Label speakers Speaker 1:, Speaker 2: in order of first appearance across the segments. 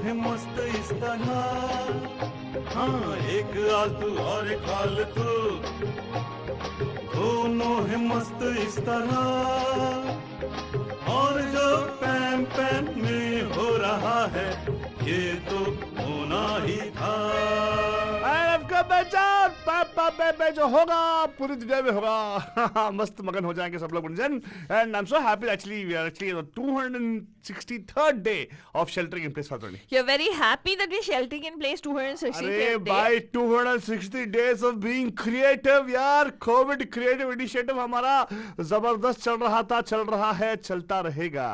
Speaker 1: है मस्त इस तरह, हाँ एक आलतू और एक फालतू, दोनों है मस्त इस तरह, और जो पैम पैम में हो रहा है ये तो होना ही था।
Speaker 2: आपका बच्चा जो होगा पूरी दुनिया में होगा। मस्त मगन हो जाएंगे सब लोग and I am so happy actually we are actually 263rd day of sheltering in place for
Speaker 3: You're very happy that we're sheltering in place 263rd
Speaker 2: अरे
Speaker 3: day.
Speaker 2: भाई 260 days of being creative यार, कोविड क्रिएटिव इनिशिएटिव हमारा जबरदस्त चल रहा था, चल रहा है, चलता रहेगा।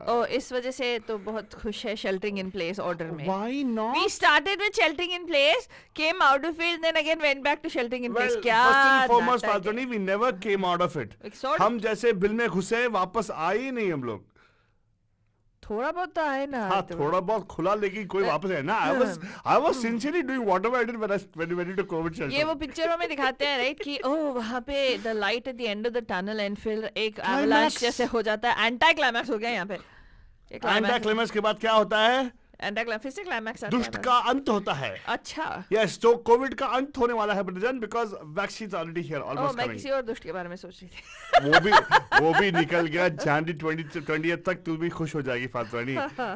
Speaker 3: Oh, इस वजह से तो बहुत खुश है sheltering in place order में.
Speaker 2: Why not?
Speaker 3: We started with sheltering in place, came out of it, then again went back to sheltering in place.
Speaker 2: Well,
Speaker 3: क्या
Speaker 2: first and foremost,
Speaker 3: नाटक है?
Speaker 2: Faltoni, we never came out of it.
Speaker 3: Sort of.
Speaker 2: हम जैसे bill में घुसे वापस आए ही नहीं हम लोग।
Speaker 3: थोड़ा बहुत तो आए ना।
Speaker 2: हाँ
Speaker 3: तो।
Speaker 2: थोड़ा बहुत खुला लेकिन कोई वापस है ना। I was sincerely doing whatever I did when I went into COVID shelter.
Speaker 3: ये वो पिक्चरों में दिखाते हैं राइट कि ओह वहाँ पे the light at the end of the tunnel and फिर एक avalanche जैसे हो जाता है। एंटी क्लाइमैक्स हो गया यहाँ पे।
Speaker 2: एंटी क्लाइमैक्स के बाद क्या होता है?
Speaker 3: एंटी क्लाइमैक्स फिर से क्लाइमैक्स आता है।
Speaker 2: दुष्ट का अंत होता है।
Speaker 3: अच्छा।
Speaker 2: Yes, तो कोविड का अंत होने वाला है ब्रदन because vaccines already here
Speaker 3: oh
Speaker 2: almost
Speaker 3: मैं
Speaker 2: coming.
Speaker 3: किसी और दुष्ट के बारे में सोच रही थी।
Speaker 2: वो भी निकल गया जनवरी 20th तक तू भी खुश हो जाएगी फातवानी।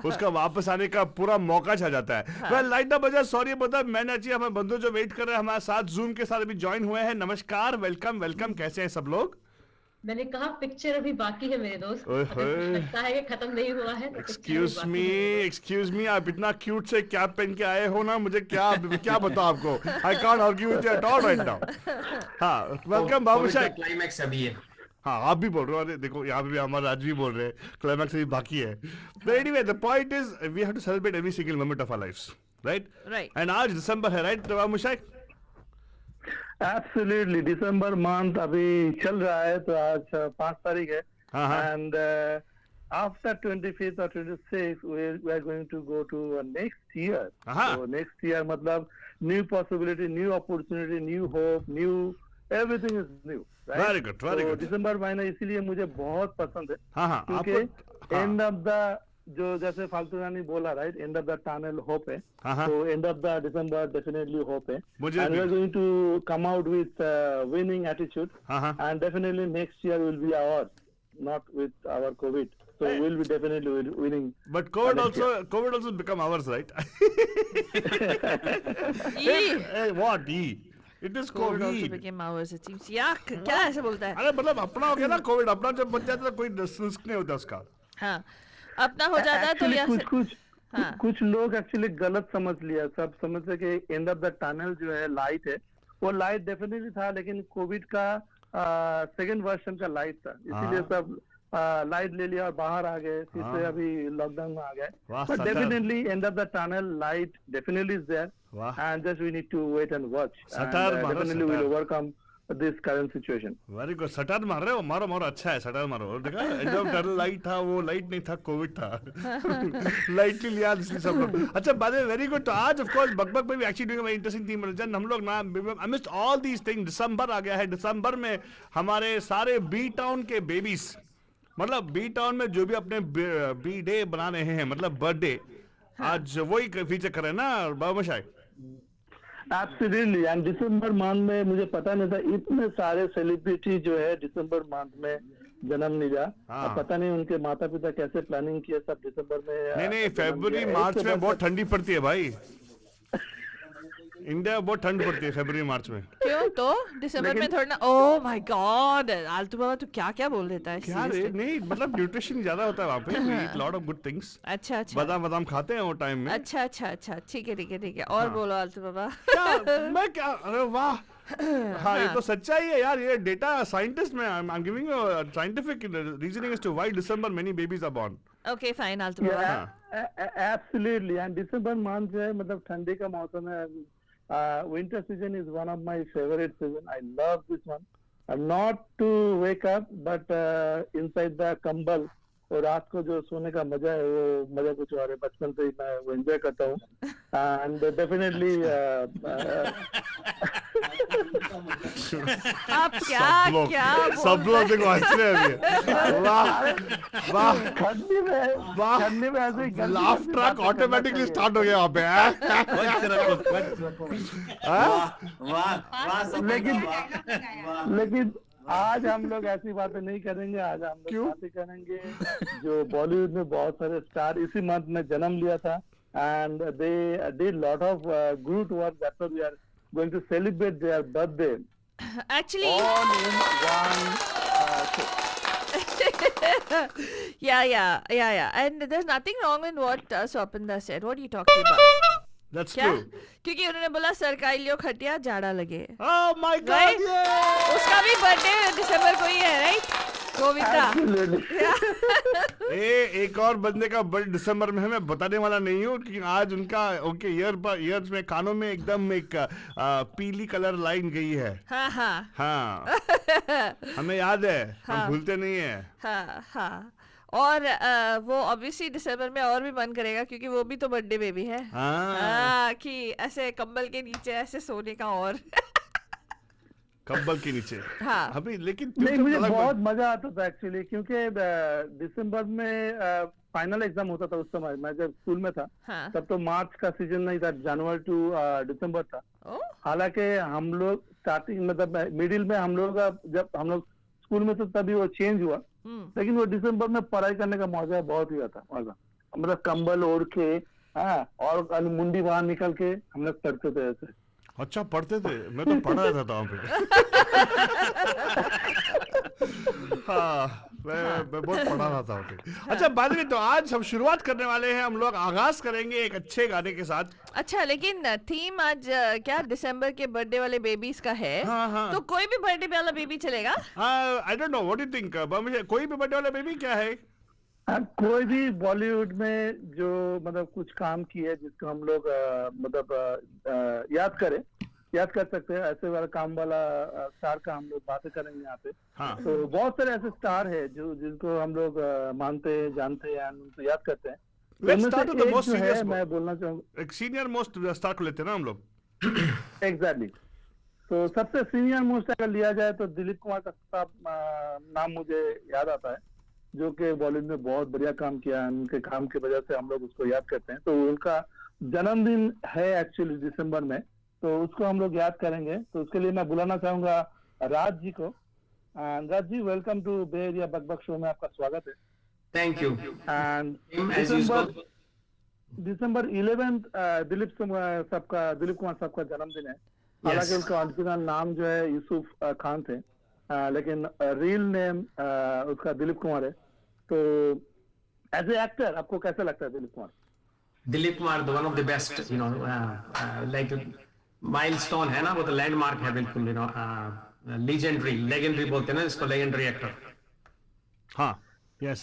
Speaker 2: उसका वापस आने का पूरा मौका छा जाता है। वेल लाइट ना बजा, सॉरी बता, मैंने अच्छी हमारे बंधु जो वेट कर रहे हैं हमारे साथ जूम के साथ अभी ज्वाइन हुए हैं। नमस्कार, वेलकम, कैसे हैं सब लोग?
Speaker 4: मैंने कहा पिक्चर अभी बाकी है मेरे दोस्त।
Speaker 2: ओए
Speaker 4: अगर
Speaker 2: होए।
Speaker 4: कुछ लगता है कि खत्म नहीं हुआ है तो
Speaker 2: एक्सक्यूज मी आप इतना क्यूट से कैप पहन के आए हो ना, मुझे क्या बताऊं आपको। I can't argue with you at all right now. हाँ वेलकम बाबू शाह।
Speaker 5: क्लाइमैक्स अभी है।
Speaker 2: हाँ आप भी बोल रहे हो, अरे देखो यहाँ पे भी हमारा आज भी बोल रहे हैं क्लाइमैक्स अभी बाकी है। But anyway, the point is we have to celebrate every single moment of our lives, right?
Speaker 3: Right.
Speaker 2: And आज दिसंबर है, right बाबू शाह?
Speaker 6: एब्सोल्युटली दिसंबर मंथ अभी चल रहा है, तो आज 5 तारीख है and after 25th or 26th we are going to go to next year. So next year मतलब new possibility, new opportunity, new hope, new everything is new, right?
Speaker 2: Very good, very good.
Speaker 6: दिसंबर महीना इसीलिए मुझे बहुत पसंद है
Speaker 2: हाँ
Speaker 6: क्योंकि and of the जो जैसे फालतू रानी बोला right, end of the tunnel hope है, तो end of the December definitely hope है and we are going to come out with winning attitude and definitely next year will be ours, not with our COVID, so we'll be definitely winning.
Speaker 2: But COVID also become ours, right? Hey, what E? It is
Speaker 3: COVID also
Speaker 2: COVID.
Speaker 3: became ours it seems. या क्या ऐसे बोलता है?
Speaker 2: अरे मतलब अपना हो गया ना कोविड, अपना जब बच जाता है कोई रिस्क नहीं होता उसका।
Speaker 3: हाँ अपना हो जाता है तो यहाँ से
Speaker 6: कुछ लोग एक्चुअली गलत समझ लिया, सब समझते कि एंड ऑफ द टनल जो है लाइट है, वो लाइट डेफिनेटली था लेकिन कोविड का सेकंड वर्जन का लाइट था, इसीलिए सब लाइट ले लिया और बाहर आ गए, फिर से अभी लॉकडाउन में आ गए। But definitely end of the tunnel light definitely is there and just we need to wait and watch, definitely will overcome this current situation.
Speaker 2: Very good, सटार मार रहे हो, मारो अच्छा है, सटार मारो। देखा एंड ऑफ टनल लाइट था, वो लाइट नहीं था, कोविड था। लाइटली लिया इसलिए सब लोग। अच्छा बात है, वेरी गुड। तो आज ऑफ कोर्स बकबक में भी actually doing very interesting thing Ranjan, हम लोग ना I missed all these thing. दिसंबर आ गया है, दिसंबर में हमारे सारे बी टाउन के बेबीज, मतलब बी टाउन में जो भी अपने बी डे बना रहे हैं, मतलब बर्थडे, आज वही फीचर कर रहे हैं ना बाबा शायद।
Speaker 6: एब्सोल्युटली, एंड दिसंबर मंथ में मुझे पता नहीं था इतने सारे सेलिब्रिटी जो है दिसंबर मंथ में जन्म लिया। पता नहीं उनके माता पिता कैसे प्लानिंग किए सब दिसंबर में।
Speaker 2: नहीं फरवरी मार्च में बहुत ठंडी पड़ती है भाई, इंडिया बहुत ठंड पड़ती है फरवरी मार्च में।
Speaker 3: क्यों? तो दिसंबर में थोड़ा ना। ओह माय गॉड आलतू बाबा तू क्या बोल देता है?
Speaker 2: क्या रे? नहीं मतलब न्यूट्रिशन ज्यादा होता है वहाँ पे, we eat lot of good things.
Speaker 3: अच्छा
Speaker 2: बादाम खाते हैं वो टाइम में।
Speaker 3: अच्छा ठीक है और बोलो आलतू बाबा।
Speaker 2: मैं क्या, अरे वाह, हाँ ये तो सच्चाई है यार, ये डेटा साइंटिस्ट में I am giving you scientific reasoning as to why December many babies are born.
Speaker 3: Okay fine आलतू बाबा।
Speaker 6: एब्सोल्युटली, एंड दिसंबर मंथ जो है मतलब ठंडी का मौसम है। Winter season is one of my favorite season. I love this one. Not to wake up, but inside the कंबल और रात को जो सोने का मजा है वो मजा कुछ और है। बचपन से ही मैं वो एंजॉय करता हूँ एंड डेफिनेटली
Speaker 3: आप क्या
Speaker 2: सब लोग देखो हंस रहे हैं अभी। वाह वाह वाह,
Speaker 6: ठंडी में ऐसे he
Speaker 2: laugh track automatically start हो गया वहाँ पे। हाँ?
Speaker 6: लेकिन आज हम लोग ऐसी बातें नहीं करेंगे। आज हम लोग बातें करेंगे जो बॉलीवुड में बहुत सारे स्टार इसी मंथ में जन्म लिया था, and they did lot of good work, that's why we are going to celebrate their birthday
Speaker 3: Actually,
Speaker 6: all in one show.
Speaker 3: yeah. And there's nothing wrong in what Swapanda said. What are you talking about?
Speaker 2: That's
Speaker 3: क्या?
Speaker 2: true.
Speaker 3: क्योंकि उन्होंने बोला सरकारी लियो खटिया झाड़ा लगे।
Speaker 2: Oh my God!
Speaker 3: Right?
Speaker 2: Yeah!
Speaker 3: उसका भी बर्थडे दिसंबर को ही है, राइट? गोविंदा।
Speaker 2: एक और बंदे का बर्थडे दिसंबर में है, मैं बताने वाला नहीं हूँ कि आज उनका उनके ईयर्स में कानों में एकदम एक पीली कलर लाइन गई है। हाँ हमें याद है, हम भूलते नहीं है।
Speaker 3: हाँ। और वो ऑब्वियसली दिसंबर में और भी मन करेगा क्योंकि वो भी तो बर्थडे बेबी है। हाँ कि ऐसे कंबल के नीचे ऐसे सोने का और
Speaker 2: कंबल के नीचे।
Speaker 3: हाँ
Speaker 2: अभी लेकिन
Speaker 6: नहीं, मुझे बहुत मजा आता था एक्चुअली, क्योंकि दिसंबर में फाइनल एग्जाम होता था उस समय। मैं जब स्कूल में था तब तो मार्च का सीजन नहीं था, जनवरी टू दिसंबर था। हालांकि हम लोग स्टार्टिंग मतलब मिडिल में हम लोग जब हम लोग स्कूल में थे तभी वो चेंज हुआ, लेकिन वो दिसंबर में पढ़ाई करने का मजा बहुत ही आता मजा, मतलब कंबल ओढ़ के और मुंडी बाहर निकल के हम लोग पढ़ते थे ऐसे।
Speaker 2: अच्छा पढ़ते थे, मैं तो पढ़ रहा था वहाँ पे। हाँ मैं बहुत पढ़ा रहा था वहाँ पे। अच्छा बाद में तो आज हम शुरुआत करने वाले हैं, हम लोग आगाज करेंगे एक अच्छे गाने के साथ।
Speaker 3: अच्छा लेकिन थीम आज क्या दिसंबर के बर्थडे वाले बेबीज का है।
Speaker 2: हाँ।
Speaker 3: तो कोई भी बर्थडे वाला बेबी चलेगा?
Speaker 2: I don't know what you think, कोई भी बर्थडे वाला बेबी क्या है?
Speaker 6: कोई भी बॉलीवुड में जो मतलब कुछ काम किए है जिसको हम लोग मतलब याद कर सकते हैं, ऐसे वाला काम वाला स्टार का हम लोग बातें करेंगे यहाँ पे।
Speaker 2: हाँ।
Speaker 6: तो बहुत सारे ऐसे स्टार है जो जिनको हम लोग मानते हैं, जानते हैं, उनको याद करते हैं।
Speaker 2: Let's start with the most serious,
Speaker 6: मैं बोलना चाहूँगा
Speaker 2: एक सीनियर मोस्ट स्टार को लेते हैं ना हम लोग।
Speaker 6: एग्जैक्टली। तो सबसे सीनियर मोस्ट अगर लिया जाए तो दिलीप कुमार का नाम मुझे याद आता है, जो कि बॉलीवुड में बहुत बढ़िया काम किया है। उनके काम की वजह से हम लोग उसको याद करते हैं। तो उनका जन्मदिन है एक्चुअली दिसंबर में, तो उसको हम लोग याद करेंगे। तो उसके लिए मैं बुलाना चाहूंगा राज जी को। Raj ji, welcome to bay Area बकबक शो में आपका स्वागत है।
Speaker 5: Thank you.
Speaker 6: एंड दिसंबर 11 दिलीप कुमार साहब का जन्मदिन है। हालांकि उनका ओरिजिनल नाम जो है यूसुफ खान थे, लेकिन रियल नेम उसका दिलीप कुमार है। तो एज ए एक्टर आपको कैसा लगता है Dilip Kumar?
Speaker 5: Dilip Kumar one of the best, you know, like milestone है ना, वो तो लैंडमार्क है बिल्कुल, यू नो, लेजेंडरी बोलते हैं ना इसको, लेजेंडरी एक्टर।
Speaker 2: हाँ यस।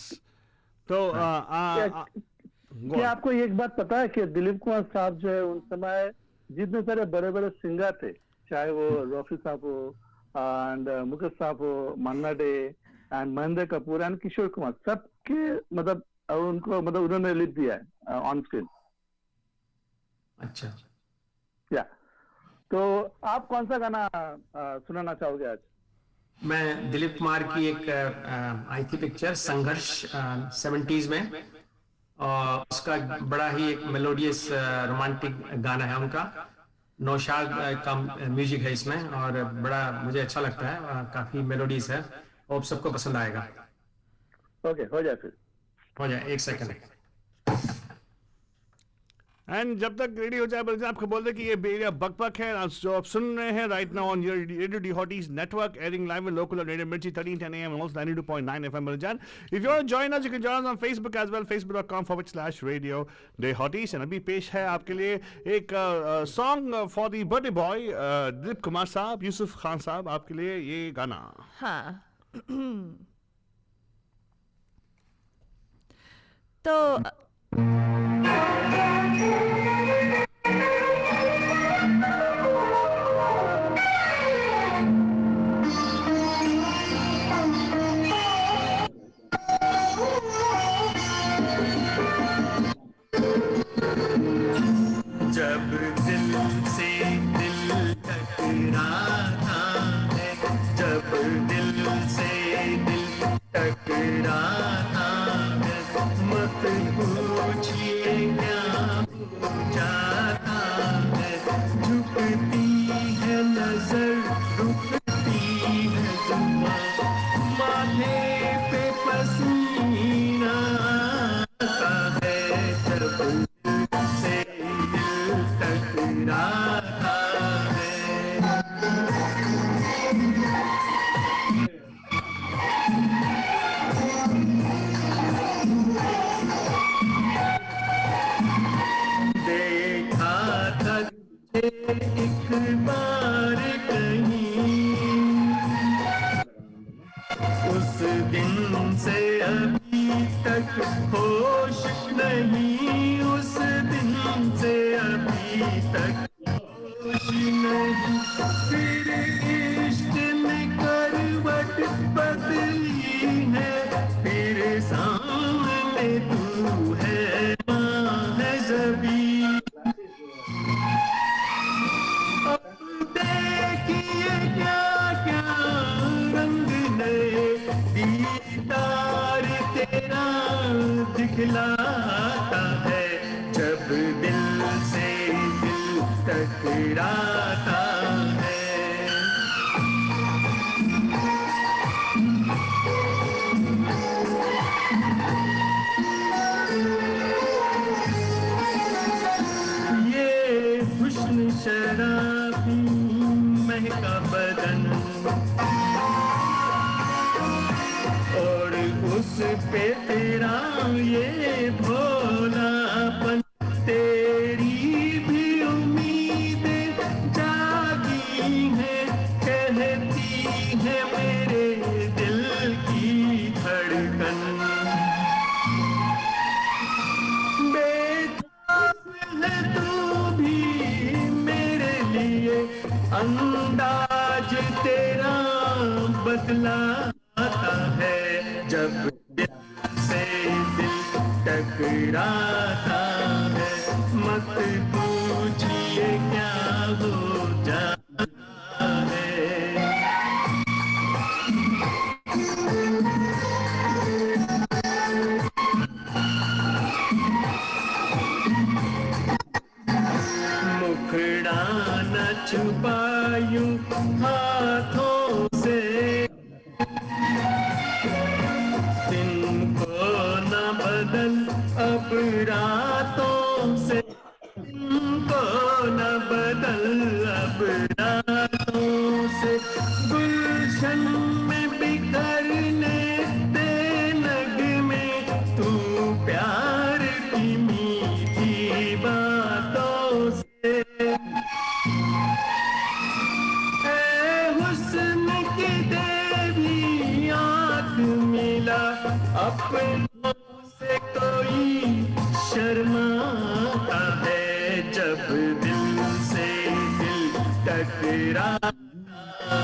Speaker 2: तो
Speaker 6: क्या आपको एक बात पता है कि दिलीप कुमार साहब जो है उस समय जितने सारे बड़े बड़े सिंगर थे, चाहे वो रफी साहब हो एंड मुकेश साहब हो, मन्ना डे एंड महेंद्र कपूर एंड किशोर कुमार, सबके मतलब उनको मतलब उन्होंने लिख दिया है ऑन स्क्रीन।
Speaker 5: अच्छा
Speaker 6: या तो आप कौन सा गाना सुनाना चाहोगे आज?
Speaker 5: मैं दिलीप कुमार की एक आई थी पिक्चर संघर्ष 70s में, और उसका बड़ा ही एक मेलोडियस रोमांटिक गाना है उनका, नौशाद का म्यूजिक है इसमें, और बड़ा मुझे अच्छा लगता है, काफी मेलोडियस है, होप सबको पसंद आएगा।
Speaker 6: ओके, हो जाए फिर,
Speaker 5: हो जाए, एक सेकंड।
Speaker 2: एंड जब तक रेडी हो जाए बल्कि आपको बोल दे कि ये बेरिया बकबक है जो आप सुन रहे हैं right now on your radio D Hotties network, airing live in local radio Mirchi 1310 AM and also 92.9 FM Balajan. If you want to join us, you can join us on Facebook as well, facebook.com/radio de hotties. And अभी पेश है आपके लिए एक song for the birthday boy Dilip Kumar साहब, यूसुफ खान साहब, आपके लिए ये गाना।
Speaker 3: हाँ तो
Speaker 1: जब दिल से दिल टकराए
Speaker 5: टकराता है, जब दिल से दिल टकराता है, मत पूछिए क्या हो जाता है, झुकती है नजर, रुकती है जुबान, माथे पे पसीना आता है, जब दिल से दिल टकराता है। देखा था तुझे एक बार कहीं, उस दिन से अभी तक होश नहीं, उस दिन से अभी तक होश नहीं, फिर इश्क ने करवट बदली है, फिर सामने तू है, माँ है ज़बी। अब देखिए क्या क्या रंग नए दीदार तेरा दिखलाता है, जब दिल से दिल टकराता है। ये हुस्न शराबी महका बदन, और उस पे तेरा ये भोलापन, तेरी भी उम्मीदें जागी हैं, कहती है मेरे दिल की धड़कन, बेताब है तू भी मेरे लिए, अंदाज तेरा बदलाता है, जब दिल से दिल टकराता है, मत पूछिए क्या हो जाता है। मुखड़ा न छुपायूं हाथों से, दिन को न बदल अब रातों से, दिन को न बदल अब रातों से, गुलशन में बिखरने दे नगमे, तू प्यार की मीठी बातों से, ऐ हुस्न की देवी आँख मिला, अपनों से कोई शर्माता है, जब दिल से दिल टकराता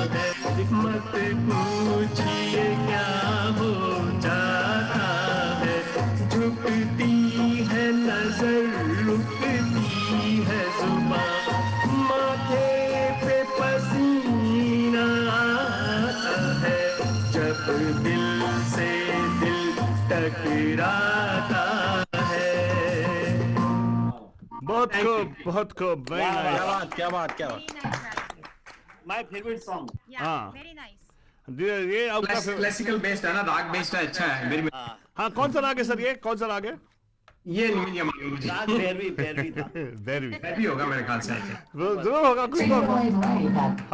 Speaker 5: है, मत पूछिए क्या हो जाता है, झुकती है नजर, रुकती है जुबान, माथे पे पसीना आता है, जब दिल से दिल टकराता है।
Speaker 2: बहुत खूब very nice.
Speaker 7: क्या बात
Speaker 8: My favorite song.
Speaker 2: हाँ
Speaker 9: Very nice.
Speaker 2: ये आपका
Speaker 5: क्लासिकल बेस्ड है ना, राग बेस्ड है, अच्छा है मेरी।
Speaker 2: हाँ कौन सा राग है सर, ये कौन सा राग है?
Speaker 5: ये नहीं मुझे मालूम जी।
Speaker 8: राग भैरवी था।
Speaker 2: वेरी
Speaker 5: भी होगा मेरे ख्याल से।
Speaker 2: जरूर होगा कुछ तो।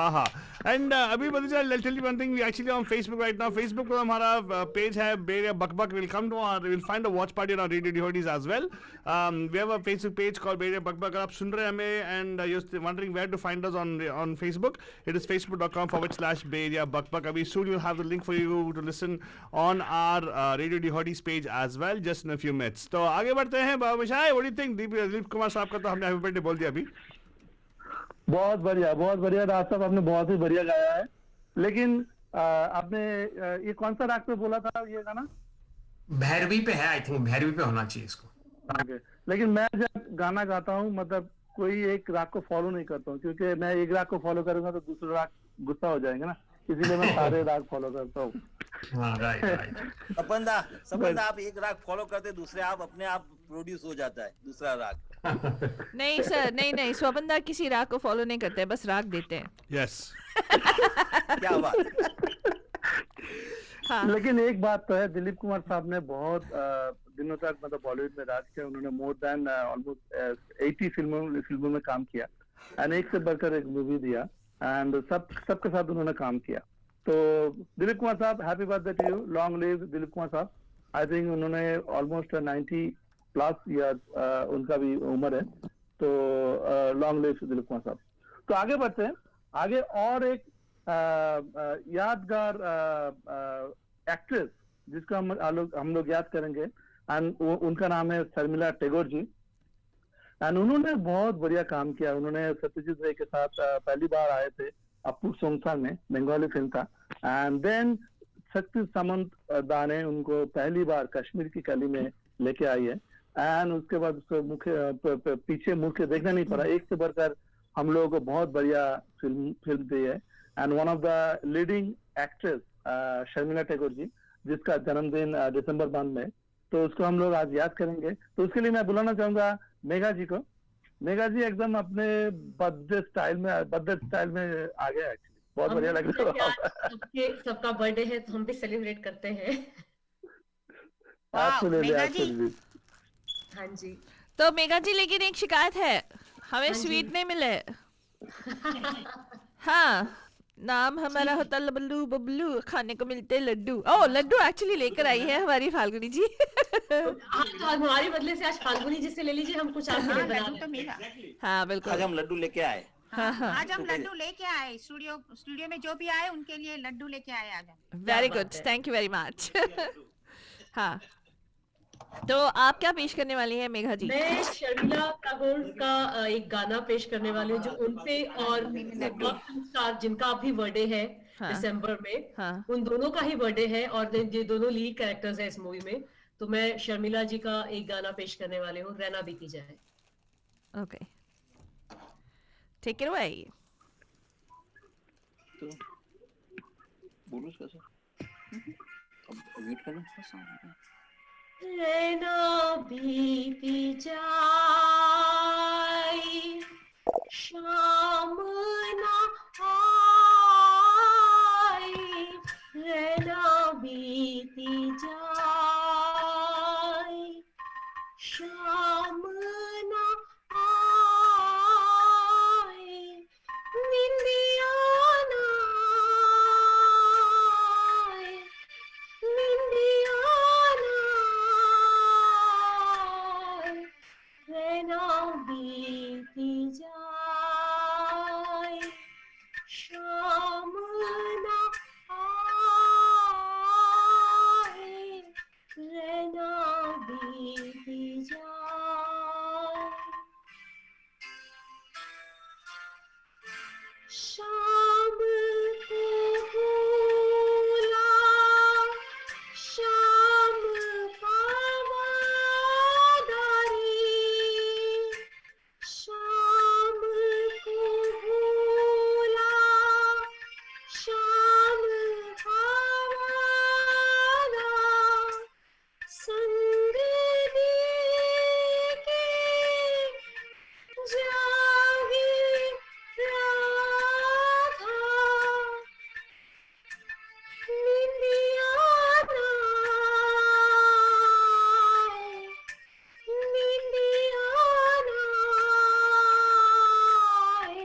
Speaker 2: हाँ हाँ एंड अभी पता चला tell you one thing, we actually on Facebook right now. Facebook पर हमारा पेज है Bay Area Bakbak, will come to our, will find a watch party on radio D Hotties as well. We have a Facebook page called Bay Area Bakbak. अगर आप सुन रहे हैं हमें and you wondering where to find us on Facebook, it is facebook.com/Bay Area Bakbak. Abhi soon you'll have the link for you to listen on our Radio Dihodis page as well, just in a few minutes. तो आगे बढ़ते हैं विशाल, what do you think? Dilip Kumar साहब का तो हमने happy birthday बोल दिया अभी।
Speaker 6: बहुत बढ़िया राज साहब, आपने बहुत ही बढ़िया गाया है। लेकिन आपने ये कौन सा राग पे बोला था ये गाना?
Speaker 5: भैरवी पे है, आई थिंक भैरवी पे होना चाहिए इसको।
Speaker 6: लेकिन मैं जब गाना गाता हूँ मतलब कोई एक राग को फॉलो नहीं करता हूँ, क्योंकि मैं एक राग को फॉलो करूंगा तो दूसरा राग गुस्सा हो जाएंगे ना, इसीलिए मैं सारे राग फॉलो करता हूँ।
Speaker 5: हाँ, राइट राइट।
Speaker 8: सपन दा आप एक राग फॉलो करते दूसरे आप अपने आप प्रोड्यूस हो जाता है दूसरा राग।
Speaker 3: नहीं सर, नहीं स्वपन दा किसी राग को फॉलो नहीं करते, बस राग देते हैं।
Speaker 2: यस
Speaker 8: क्या बात।
Speaker 3: हाँ
Speaker 6: लेकिन एक बात तो है, दिलीप कुमार साहब ने बहुत दिनों तक मतलब बॉलीवुड में राज किया। उन्होंने मोर देन ऑलमोस्ट 80 फिल्मों में काम किया एंड एक से बढ़कर एक मूवी दिया एंड सबके साथ उन्होंने काम किया। तो Dilip Kumar Sahab, happy birthday to you, long live Dilip Kumar Sahab. I think उन्होंने ऑलमोस्ट 90 प्लस ईयर्स उनका भी उम्र है, तो लॉन्ग लिव दिलीप कुमार साहब। तो आगे बढ़ते हैं, आगे और एक यादगार एक्ट्रेस जिसको हम लोग याद करेंगे एंड उनका नाम है शर्मिला टैगोर जी। एंड उन्होंने बहुत बढ़िया काम किया। उन्होंने सत्यजीत रे के साथ पहली बार आए थे अप्पू सोंगसांग में, बंगाली फिल्म था। एंड देन शक्ति सामंत दा ने उनको पहली बार कश्मीर की कली में लेके आई है एंड उसके बाद उसको पीछे मुड़ के देखना नहीं पड़ा। एक से बढ़कर हम लोगों को बहुत बढ़िया फिल्म दी है and one of the leading actress Sharmila Tagore ji, जिसका जन्मदिन दिसंबर 1 में, तो उसको हम लोग आज याद करेंगे। तो उसके लिए मैं बुलाना चाहूंगा मेघा जी को। मेघा जी एकदम अपने बर्थडे स्टाइल में आ गया एक्चुअली, बहुत बढ़िया लग रहा है।
Speaker 4: सबका बर्थडे है तो हम भी सेलिब्रेट करते हैं।
Speaker 6: Absolutely.
Speaker 4: हाँ जी।
Speaker 3: तो मेघा जी, लेकिन एक शिकायत है, हमें
Speaker 4: हाँ जी।
Speaker 3: स्वीट नहीं मिले। हाँ, नाम हमारा होता लबल्लू बबलू, खाने को मिलते लड्डू। ओ, लड्डू एक्चुअली लेकर आई है हमारी फाल्गुनी जी।
Speaker 4: तो हमारे बदले से आज फाल्गुनी जी से ले लीजिए, हम कुछ आपके लिए बना
Speaker 7: लड्डू तो
Speaker 4: रहे हैं।
Speaker 7: मेरा।
Speaker 3: हाँ बिल्कुल।
Speaker 8: आज हम लड्डू लेके आए।
Speaker 7: आज हम लड्डू लेके आए, स्टूडियो में जो भी आए उनके लिए लड्डू लेके आए आज हम।
Speaker 3: वेरी
Speaker 4: बात
Speaker 3: गुड,
Speaker 4: है।
Speaker 3: Thank you very much. हाँ, तो आप क्या पेश करने वाली हैं मेघा जी?
Speaker 4: मैं शर्मिला टैगोर का एक गाना पेश करने वाली हूँ, जो उनपे और स्टार जिनका भी बर्थडे है
Speaker 3: हाँ।
Speaker 4: दिसंबर में,
Speaker 3: हाँ।
Speaker 4: उन दोनों का ही बर्थडे है और ये दोनों लीड कैरेक्टर्स है इस मूवी में। तो मैं शर्मिला जी का एक गाना पेश करने वाली हूँ, रहना बीती जाए।
Speaker 3: Okay, take it away.
Speaker 8: बोलो कैसे? अब म्यूट करना।
Speaker 4: रहना बीती जाए, शाम ना आए, रहना बीती जाए, शाम ना आए, निंदिया ना आए, निंदिया ना आए, रहना बीती जाए, शाम ना आए, रहना बीती जाए, शाम को भूला, शाम का वफादारी, शाम को भूला, शाम का वादा, संग दिए के जागे राधा, निंदिया ना आए, निंदिया ना आए,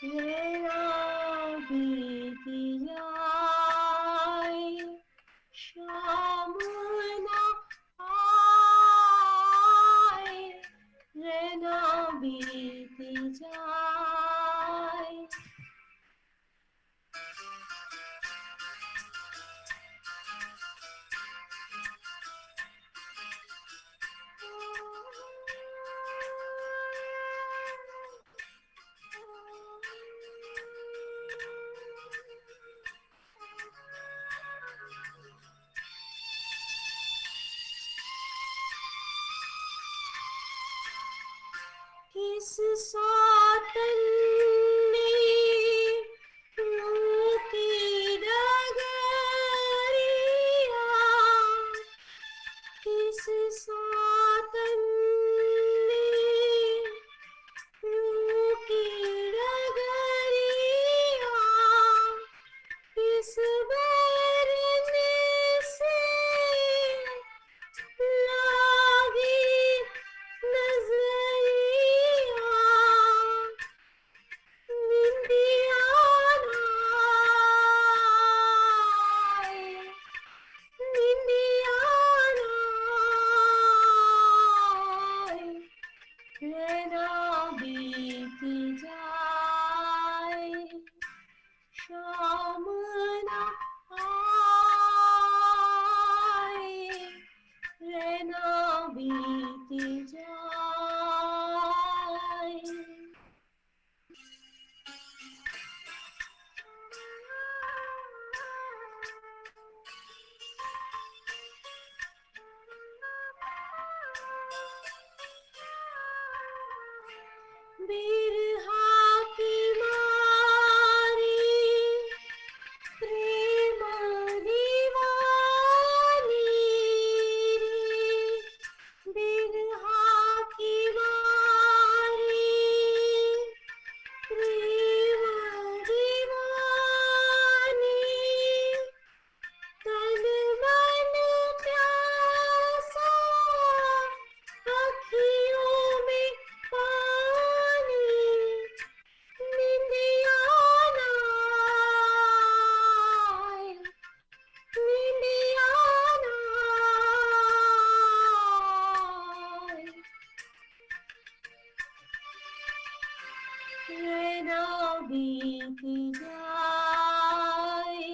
Speaker 4: रहना बीती जाए, शाम ना आए, रहना बीती जाए।
Speaker 9: किस सौतन ने रोकी डगरिया, किस सौतन ने रोकी डगरिया, किस बरने से लागी नजरिया, निंदिया नाए, निंदिया नाए, रहना बीती जाए, शाम ना आए, रहना बीती जाए। बिरहा की मारी प्रेम दीवानी रे, बिरहा की मारी प्रेम दीवानी, तन मन प्यासा अखियों में पानी, निंदिया नाए, निंदिया नाए, रहना बीती जाए,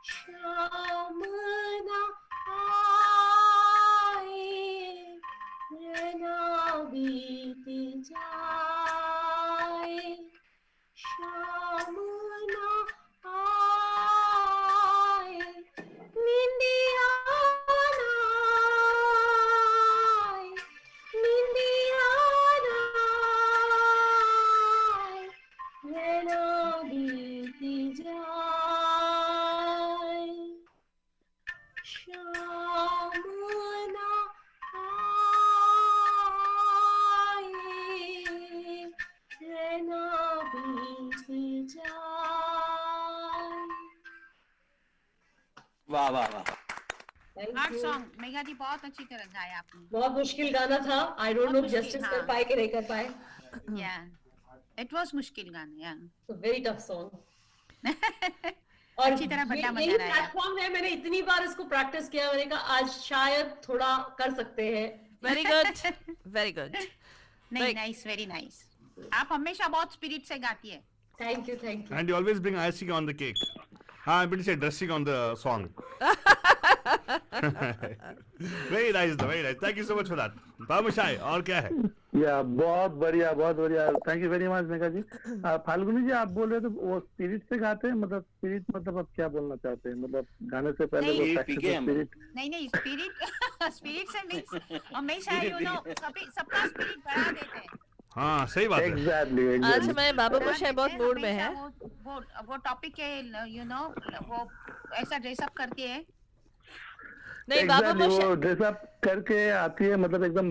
Speaker 9: शाम ना आए, रहना बीती जाए, शाम ना आए, निंदिया नाए, निंदिया नाए, रहना बीती जाए, शाम ना आए, रहना बीती जाए।
Speaker 8: वाह वाह वाह।
Speaker 4: Thank
Speaker 7: heart
Speaker 4: you.
Speaker 7: Song Megha ji बहुत अच्छी तरह गाया आपने।
Speaker 4: बहुत मुश्किल गाना था, आई डोंट नो
Speaker 7: बहुत मुश्किल,
Speaker 4: जस्टिस
Speaker 7: हाँ।
Speaker 4: कर पाए कि नहीं कर पाए,
Speaker 7: या इट वाज मुश्किल गाना या
Speaker 4: वेरी टफ सॉन्ग। और
Speaker 7: अच्छी तरह बट्टा
Speaker 4: यही
Speaker 7: बजा रहा है।
Speaker 4: प्लेटफॉर्म है, मैंने इतनी बार इसको प्रैक्टिस किया, मैंने कहा आज शायद थोड़ा कर सकते हैं।
Speaker 3: Very good. Very good.
Speaker 7: नहीं,
Speaker 3: Like-
Speaker 7: नाइस, वेरी नाइस। आप हमेशा बहुत स्पिरिट से गाती है।
Speaker 4: Thank you, thank you.
Speaker 2: And you always bring icing on the cake. हाँ, I meant to say dressing on the song. Very nice, though, very nice. Thank you so much for that. Babushai, और क्या है?
Speaker 6: या बहुत बढ़िया, बहुत बढ़िया, thank you very much Megha ji. Falguni ji, आप बोल रहे थे वो स्पिरिट से गाते हैं, मतलब स्पिरिट मतलब आप क्या बोलना चाहते हैं, मतलब गाने से पहले
Speaker 7: नहीं,
Speaker 6: वो
Speaker 8: ये
Speaker 6: प्रैक्टिस
Speaker 8: पीके हम।
Speaker 6: स्पिरिट।
Speaker 7: नहीं स्पिरिट स्पिरिट से मीन्स हमेशा सबका स्पिरिट बढ़ा देते हैं।
Speaker 2: हाँ, सही बात है।
Speaker 6: एग्जैक्टली
Speaker 3: आज
Speaker 6: एग्जैक्टली।
Speaker 3: हमारे बाबू
Speaker 7: बढ़ा
Speaker 3: मोशाई
Speaker 7: देते
Speaker 3: बहुत
Speaker 7: हैं,
Speaker 3: मूड में
Speaker 7: हमेशा
Speaker 3: है।
Speaker 7: वो टॉपिक के वो ऐसा ड्रेसअप करती है।
Speaker 3: नहीं, बाबू
Speaker 6: एग्जैक्टली,
Speaker 3: मोशाई
Speaker 6: वो ड्रेसअप करके आती है, मतलब एकदम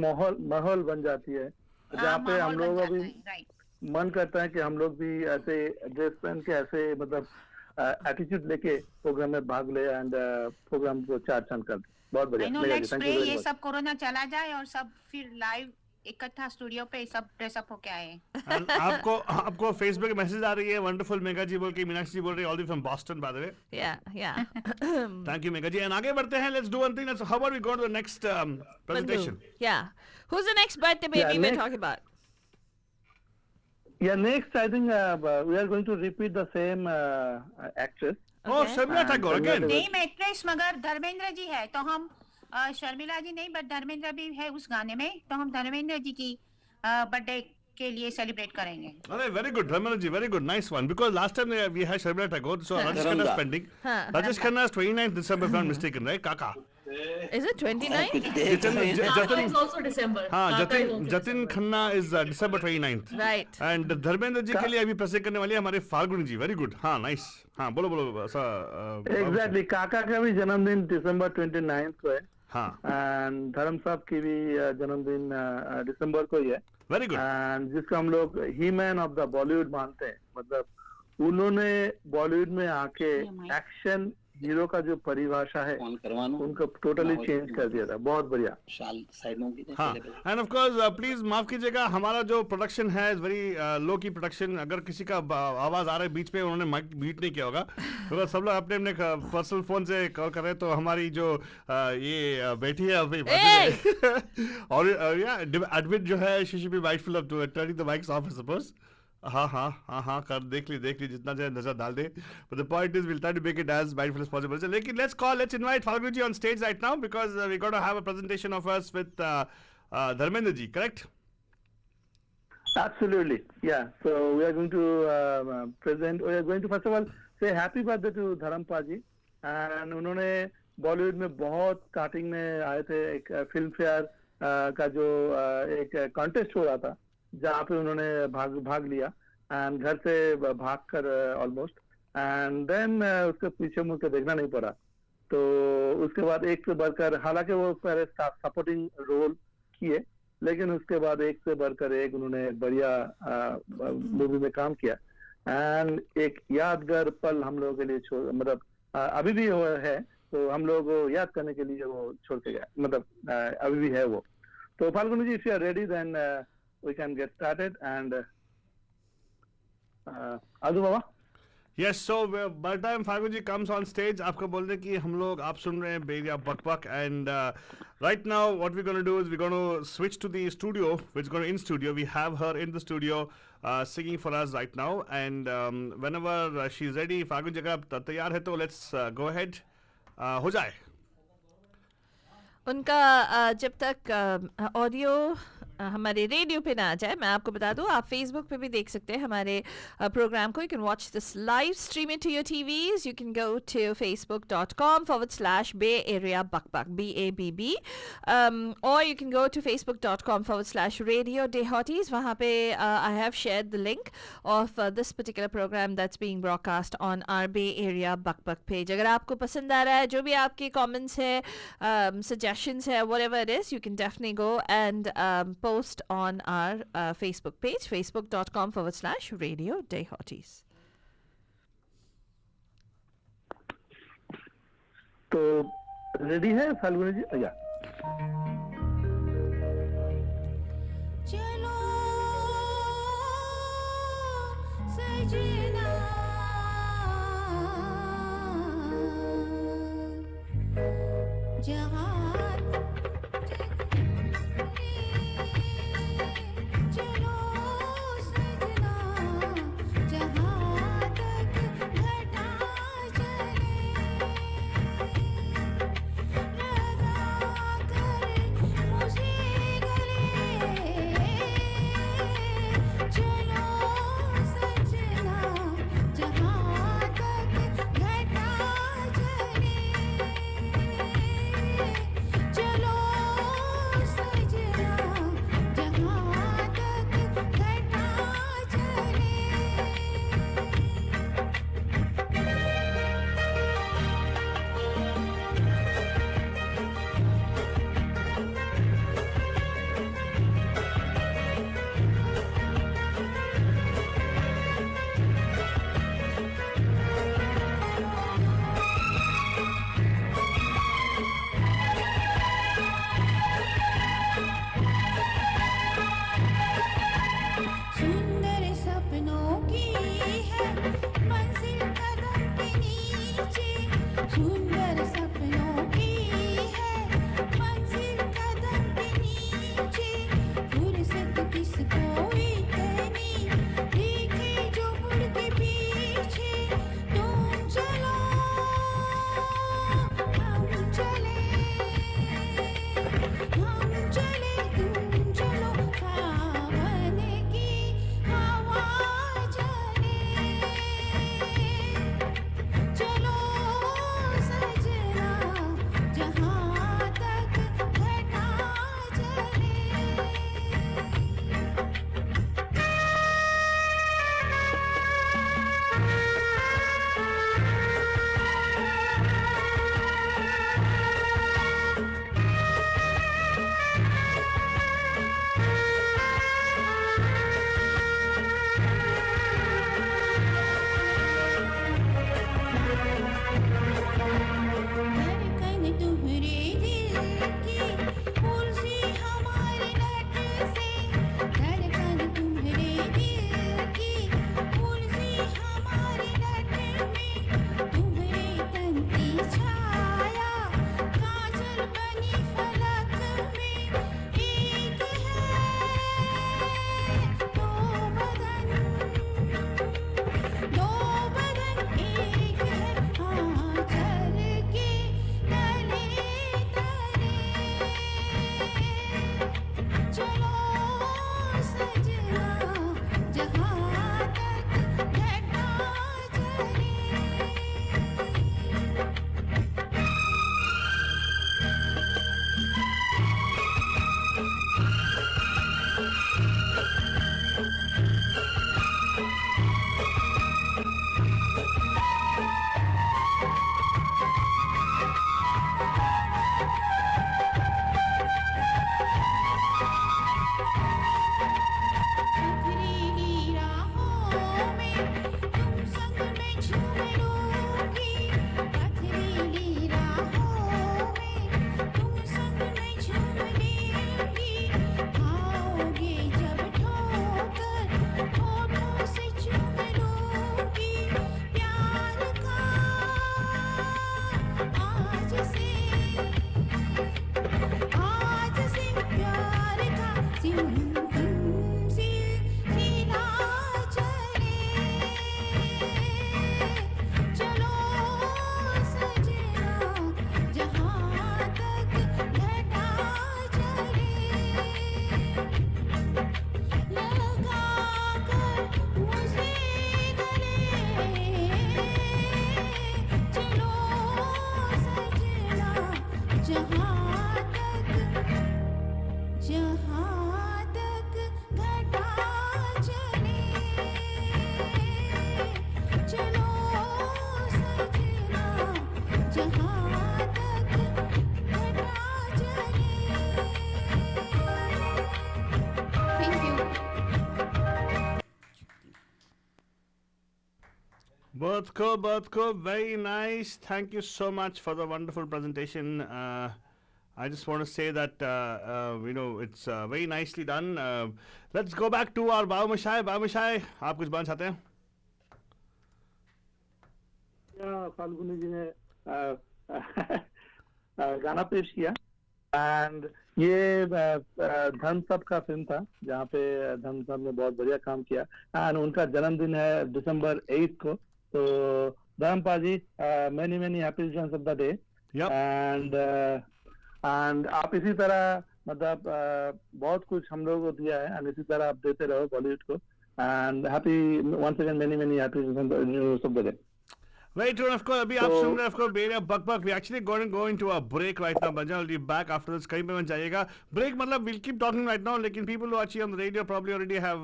Speaker 6: माहौल बन जाती है, जहाँ पे हम लोग अभी
Speaker 7: राइट।
Speaker 6: मन करता है कि हम लोग भी ऐसे ड्रेस पहन के ऐसे मतलब एटीट्यूड लेके प्रोग्राम में भाग ले एंड प्रोग्राम को चार चांद कर दे। बहुत
Speaker 7: आई
Speaker 6: बढ़िया,
Speaker 7: no,
Speaker 6: Megha ji,
Speaker 7: let's
Speaker 6: thank
Speaker 7: pray
Speaker 6: you very
Speaker 7: ये
Speaker 6: much.
Speaker 7: सब कोरोना चला जाए और सब फिर लाइव इकट्ठा स्टूडियो पे सब ड्रेसअप होके आए।
Speaker 2: And आपको फेसबुक पे मैसेज आ रही है, वंडरफुल मेगा जी बोल के, मीनाक्षी जी बोल रही है, all the from Boston by the way.
Speaker 3: yeah.
Speaker 2: Thank you Megha ji. And आगे बढ़ते हैं, let's do one thing, how about we go to the next presentation.
Speaker 3: Yeah. Who's the next birthday baby we're
Speaker 6: next-
Speaker 3: talking about?
Speaker 6: Yeah, next I think we are going to repeat the same actress.
Speaker 2: Oh, Sharmila Tagore again.
Speaker 7: Name actress मगर धर्मेंद्र जी है, तो हम शर्मिला जी नहीं but Dharmendra भी है उस गाने में, तो हम धर्मेंद्र जी की बर्थडे के लिए सेलिब्रेट करेंगे।
Speaker 2: अरे very good Dharmendra ji, very good, nice one, because last time we had Sharmila Tagore, so Rajesh Khanna is pending.
Speaker 3: हाँ,
Speaker 2: Rajesh Khanna is 29th December if I'm not mistaken, right? Kaka.
Speaker 3: Is it 29?
Speaker 2: Jatin,
Speaker 4: It's also December.
Speaker 2: हाँ
Speaker 4: Kaka is
Speaker 2: Jatin
Speaker 4: also
Speaker 2: Jatin
Speaker 4: December.
Speaker 2: Khanna is December 29th.
Speaker 3: Right.
Speaker 2: And Dharmendra ji के लिए अभी present करने वाली है हमारे Falguni ji. Very good. हाँ नाइस. हाँ बोलो बोलो ऐसा.
Speaker 6: एग्जैक्टली काका का भी जन्मदिन December 29 को है.
Speaker 2: हाँ
Speaker 6: एंड धर्म साहब की भी जन्मदिन दिसंबर को ही है.
Speaker 2: Very good.
Speaker 6: एंड जिसको हम लोग ही मैन ऑफ द बॉलीवुड मानते हैं. मतलब उन्होंने बॉलीवुड में आके एक्शन हीरो का जो परिभाषा है उनको टोटली चेंज कर दिया था. बहुत बढ़िया.
Speaker 2: हाँ एंड ऑफ कोर्स प्लीज माफ कीजिएगा हमारा जो प्रोडक्शन है वेरी लो की प्रोडक्शन. अगर किसी का आवाज आ रहा है बीच पे उन्होंने माइक म्यूट नहीं किया होगा तो सब लोग अपने अपने पर्सनल फोन से कॉल कर रहे हैं. तो हमारी जो ये बैठी है अभी और एडमिट जो है she should be mindful of turning the mics of I suppose. हाँ कर देख ली जितना चाहे नजर डाल दे. But the point is we'll try to make it as mindful as possible. So लेकिन let's invite Falguni ji on stage right now because we're going to have a presentation of us with Dharmendra ji, correct?
Speaker 6: Absolutely, yeah. So we are going to present. We are going to first of all say happy birthday to Dharampa ji. And उन्होंने बॉलीवुड में बहुत starting में आए थे. एक film fair का जो एक कॉन्टेस्ट हो रहा था जहाँ पे उन्होंने भाग लिया एंड घर से भाग कर ऑलमोस्ट. एंड देन उसके पीछे मुझे देखना नहीं पड़ा. तो उसके बाद एक से बढ़कर हालांकि वो पहले सपोर्टिंग रोल किए लेकिन उसके बाद एक से बढ़कर एक उन्होंने बढ़िया मूवी में काम किया. एंड एक यादगार पल हम लोगों के लिए मतलब अभी भी वो है. तो हम लोग को याद करने के लिए वो छोड़ के गया. मतलब अभी भी है वो. तो Falguni ji if you are ready then we can get started and Adu Baba.
Speaker 2: Yes, so by the time Falguni ji comes on stage, आपको बोल दें कि हम लोग आप सुन रहे हैं बेरिया बकबक and right now what we're going to do is we're going to switch to the studio. We're going to in studio. We have her in the studio singing for us right now and whenever she's ready, Falguni जी अगर तैयार है तो let's go ahead. हो जाए.
Speaker 3: उनका जब तक audio हमारे रेडियो पे ना आ जाए मैं आपको बता दूं आप फेसबुक पे भी देख सकते हैं हमारे प्रोग्राम को. You can watch this live stream it to your TVs. You can go to facebook.com/Bay Area Buckbuck BABB or you can go to facebook.com/Radio Day Hotties. वहाँ पे I have shared the link of this particular program that's being broadcast on our Bay Area Buckbuck page. अगर आपको पसंद आ रहा है जो भी आपके comments है suggestions है whatever it is you can definitely go and post on our Facebook page facebook.com/Radio Day Hotties.
Speaker 6: तो रेडी है फाल्गुनी जी? या
Speaker 9: चलो सजना जहाँ
Speaker 7: सिलसिला चले चलो सजना जहाँ तक घटा चले लगा कर मुझे गले चलो सजना जहाँ तक घटा चले चलो सजना जहाँ तक घटा चले thank you
Speaker 2: Both ko, very nice. Thank you so much for the wonderful presentation. I just want to say that it's very nicely done. Let's go back to our Baba Mashai. Baba Mashai, आप कुछ बोलना चाहते हैं?
Speaker 6: फाल्गुनी जी ने गाना पेश किया and ये धन सब का फिल्म था जहाँ पे धन सब ने बहुत बढ़िया काम किया एंड उनका जन्मदिन है December 8 को तो धर्मपाल जी many happy returns of the day
Speaker 2: Yep.
Speaker 6: And आप इसी तरह मतलब बहुत कुछ हम लोगों को दिया है एंड इसी तरह आप देते रहो बॉलीवुड को and happy once again many happy returns of the day.
Speaker 2: Very true, and of course, अभी आप सुन रहे हैं of course Beria buck we actually going to go into a break right now. Banja will be back after this. कहीं पे मत जाइएगा. Break मतलब we'll keep talking right now. लेकिन people who are actually on the radio probably already have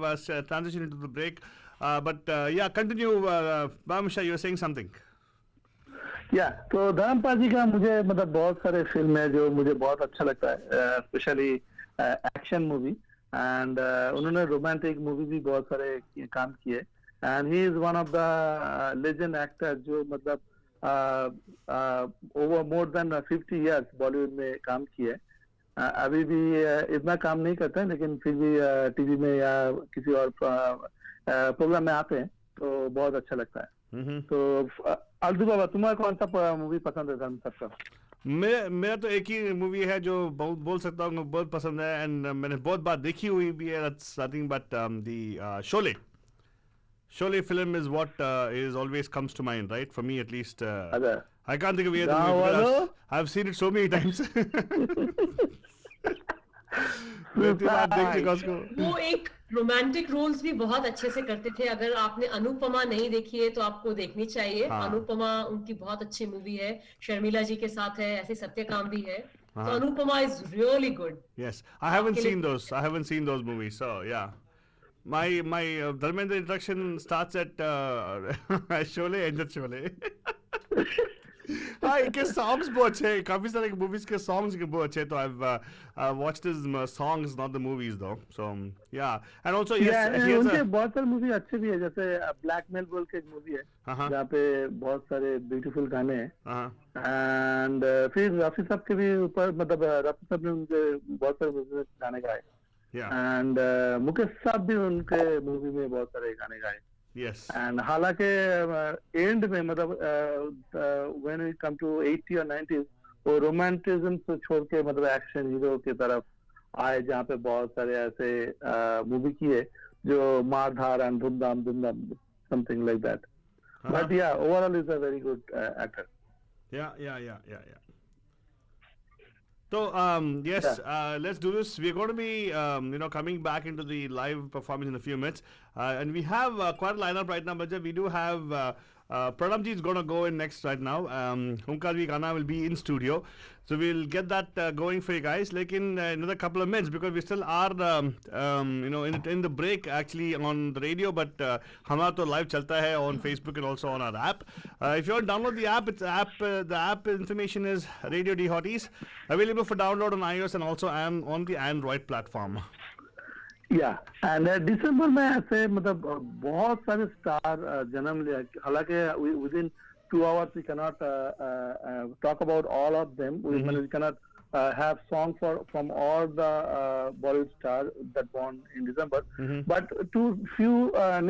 Speaker 2: transitioned into the break. But yeah, continue. Bamsha, you were saying something.
Speaker 6: तो धर्मपाल जी का मुझे मतलब बहुत सारे फिल्म है जो मुझे बहुत अच्छा लगता है स्पेशली एक्शन मूवी एंड उन्होंने रोमांटिक मूवी भी बहुत सारे काम किए and he is one of the legend actor जो मतलब over more than 50 years Bollywood में काम किए अभी भी इतना काम नहीं करते हैं लेकिन फिर भी टीवी में या किसी और प्रोग्राम में आते हैं तो बहुत अच्छा लगता है तो अलदू बाबा तुम्हारा कौन सा मूवी पसंद है धर्म सबका
Speaker 2: मेरा तो एक ही मूवी है जो बहुत बोल सकता हूँ बहुत पसंद है एंड मैंने बहुत बार देखी हुई भी है that's nothing but the Sholay film is what is always comes to mind, right? For me at least. I can't think of any other movie because I've seen it so many times.
Speaker 4: वो एक romantic roles भी बहुत अच्छे से करते थे अगर आपने अनुपमा नहीं देखी है तो आपको देखनी चाहिए अनुपमा उनकी बहुत अच्छी मूवी है शर्मिला जी के साथ है ऐसे सत्यकाम भी है तो Anupama is really good
Speaker 2: Yes, I haven't seen those movies, so yeah. My Dharmendra introduction starts at Sholay, ends at Sholay. हाँ इनके songs बहुत अच्छे हैं काफी सारे movies के songs के बहुत अच्छे तो I've watched his songs not the movies though so yeah and also yes
Speaker 6: उनके बहुत सारे मूवी अच्छे भी है जैसे ब्लैकमेल बोल के एक मूवी है जहाँ पे बहुत सारे ब्यूटीफुल गाने हैं एंड फिर रफी साहब के भी ऊपर मतलब रफी साहब ने उनके बहुत सारे मूवी में गाने गाए एंड मुकेश साहब भी उनके मूवी में बहुत सारे गाने गाए
Speaker 2: Yes.
Speaker 6: And हालांकि एंड में मतलब when we come to 80 or 90s वो रोमांटिज्म से छोड़ के मतलब एक्शन हीरो की तरफ आए जहाँ पे बहुत सारे ऐसे मूवी किए जो मार धार एंड धूमधाम something like that. But yeah, overall is a very good actor.
Speaker 2: Yeah. So yes, let's do this. We're going to be coming back into the live performance in a few minutes, and we have quite a lineup right now. But we do have Pranamji is going to go in next right now. Humkarvi Gana will be in studio, so we'll get that going for you guys. Like in another couple of minutes because we still are in the break actually on the radio, but हमारा तो live चलता है on Facebook and also on our app. If you want to download the app, the app information is Radio D Hotties, available for download on iOS and also on the Android platform.
Speaker 6: या and दिसंबर में ऐसे मतलब बहुत सारे star जन्म लिया हालांकि with in 2 hours we cannot talk about all of them we cannot have song from all the Bollywood stars that born in December but to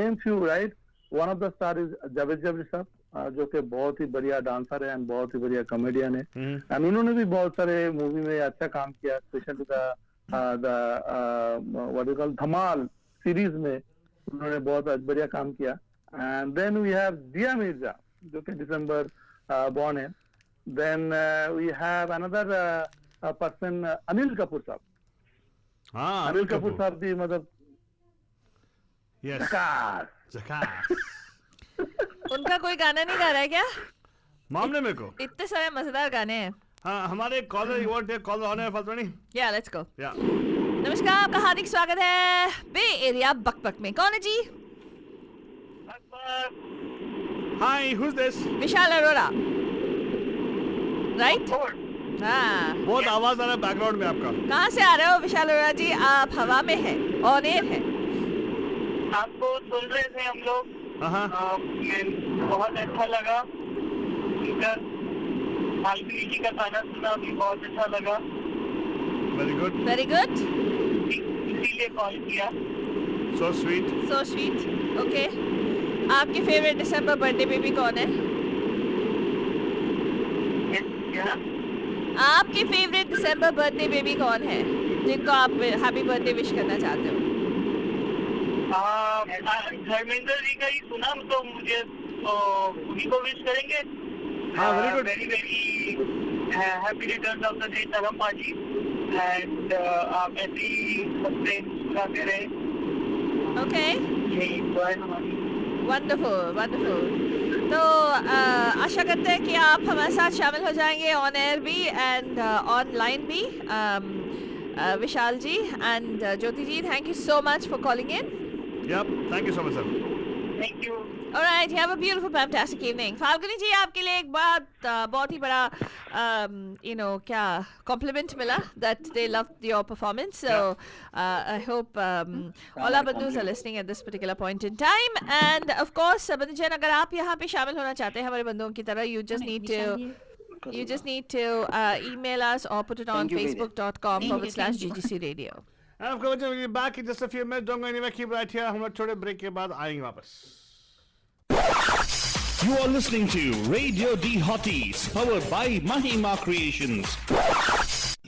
Speaker 6: name few right one of the star is Javed Jabri साहब जो कि बहुत ही बढ़िया dancer है and बहुत ही बढ़िया comedian है and उन्होंने भी बहुत सारे मूवी में अच्छा काम किया specially the what you call Dhamaal series में उन्होंने बहुत बढ़िया काम किया. एंड देन वी हैव दिया मिर्जा जो कि दिसंबर बॉर्न है. Then we have another person Anil Kapoor Sahab.
Speaker 2: हाँ,
Speaker 6: अनिल कपूर साहब भी मतलब
Speaker 2: यस,
Speaker 6: झकास.
Speaker 3: उनका कोई गाना नहीं गा रहा है क्या?
Speaker 2: मामले में को.
Speaker 3: इतने सारे मजेदार गाने हैं.
Speaker 2: हाँ, हमारे caller, you want take call on air Faltu नहीं?
Speaker 3: या लेट्स गो.
Speaker 2: या
Speaker 3: नमस्कार, आपका हार्दिक स्वागत है बे एरिया बकबक में. कौन है जी?
Speaker 2: Hi, who is this?
Speaker 3: Vishal Arora, right? हाँ.
Speaker 2: बहुत आवाज आ रहा है बैकग्राउंड में आपका.
Speaker 3: कहाँ से आ रहे हो विशाल अरोड़ा जी? आप हवा में हैं, ऑन एयर है.
Speaker 10: आपको सुन रहे थे हम लोग.
Speaker 2: हाँ,
Speaker 10: बहुत अच्छा लगा. उनका मालवी जी का गाना सुना भी बहुत अच्छा लगा.
Speaker 2: वेरी गुड,
Speaker 3: वेरी गुड,
Speaker 10: इसीलिए कॉल किया.
Speaker 2: So sweet.
Speaker 3: So sweet. Okay, आपके फेवरेट दिसंबर बर्थडे बेबी कौन है?
Speaker 10: क्या?
Speaker 3: आपके फेवरेट दिसंबर बर्थडे बेबी कौन है जिनको आप हैप्पी बर्थडे विश करना चाहते हो?
Speaker 10: धर्मेंद्र जी का ही सुना तो मुझे उन्हीं को विश करेंगे.
Speaker 2: हाँ, very good.
Speaker 10: Very very happy returns of the day Taramma ji. एंड आप ऐसे ही सबसे सुनाते रहे.
Speaker 3: ओके,
Speaker 10: यही दुआ है हमारी.
Speaker 3: Wonderful wonderful. तो आशा करते हैं कि आप हमारे साथ शामिल हो जाएंगे ऑन एयर भी एंड ऑनलाइन भी. Vishal ji and Jyoti ji, thank you so much for calling in.
Speaker 2: Yep, thank you so much, sir.
Speaker 10: Thank you.
Speaker 3: Alright, you have a beautiful, fantastic evening. Falguni ji, आपके लिए एक बहुत ही बड़ा क्या compliment मिला that they loved your performance. So I hope all our bandus are listening at this particular point in time. And of course, बंधुजन, अगर आप यहाँ पे शामिल होना चाहते हैं हमारे बंधुओं की तरह, you just need to email us or put it on facebook.com/GGC radio.
Speaker 2: And of course, we'll be back in just a few minutes. Don't go anywhere. Keep right here. हम लोग थोड़े ब्रेक के बाद आएंगे वापस.
Speaker 1: You are listening to Radio D Hotties, powered by Mahima Creations.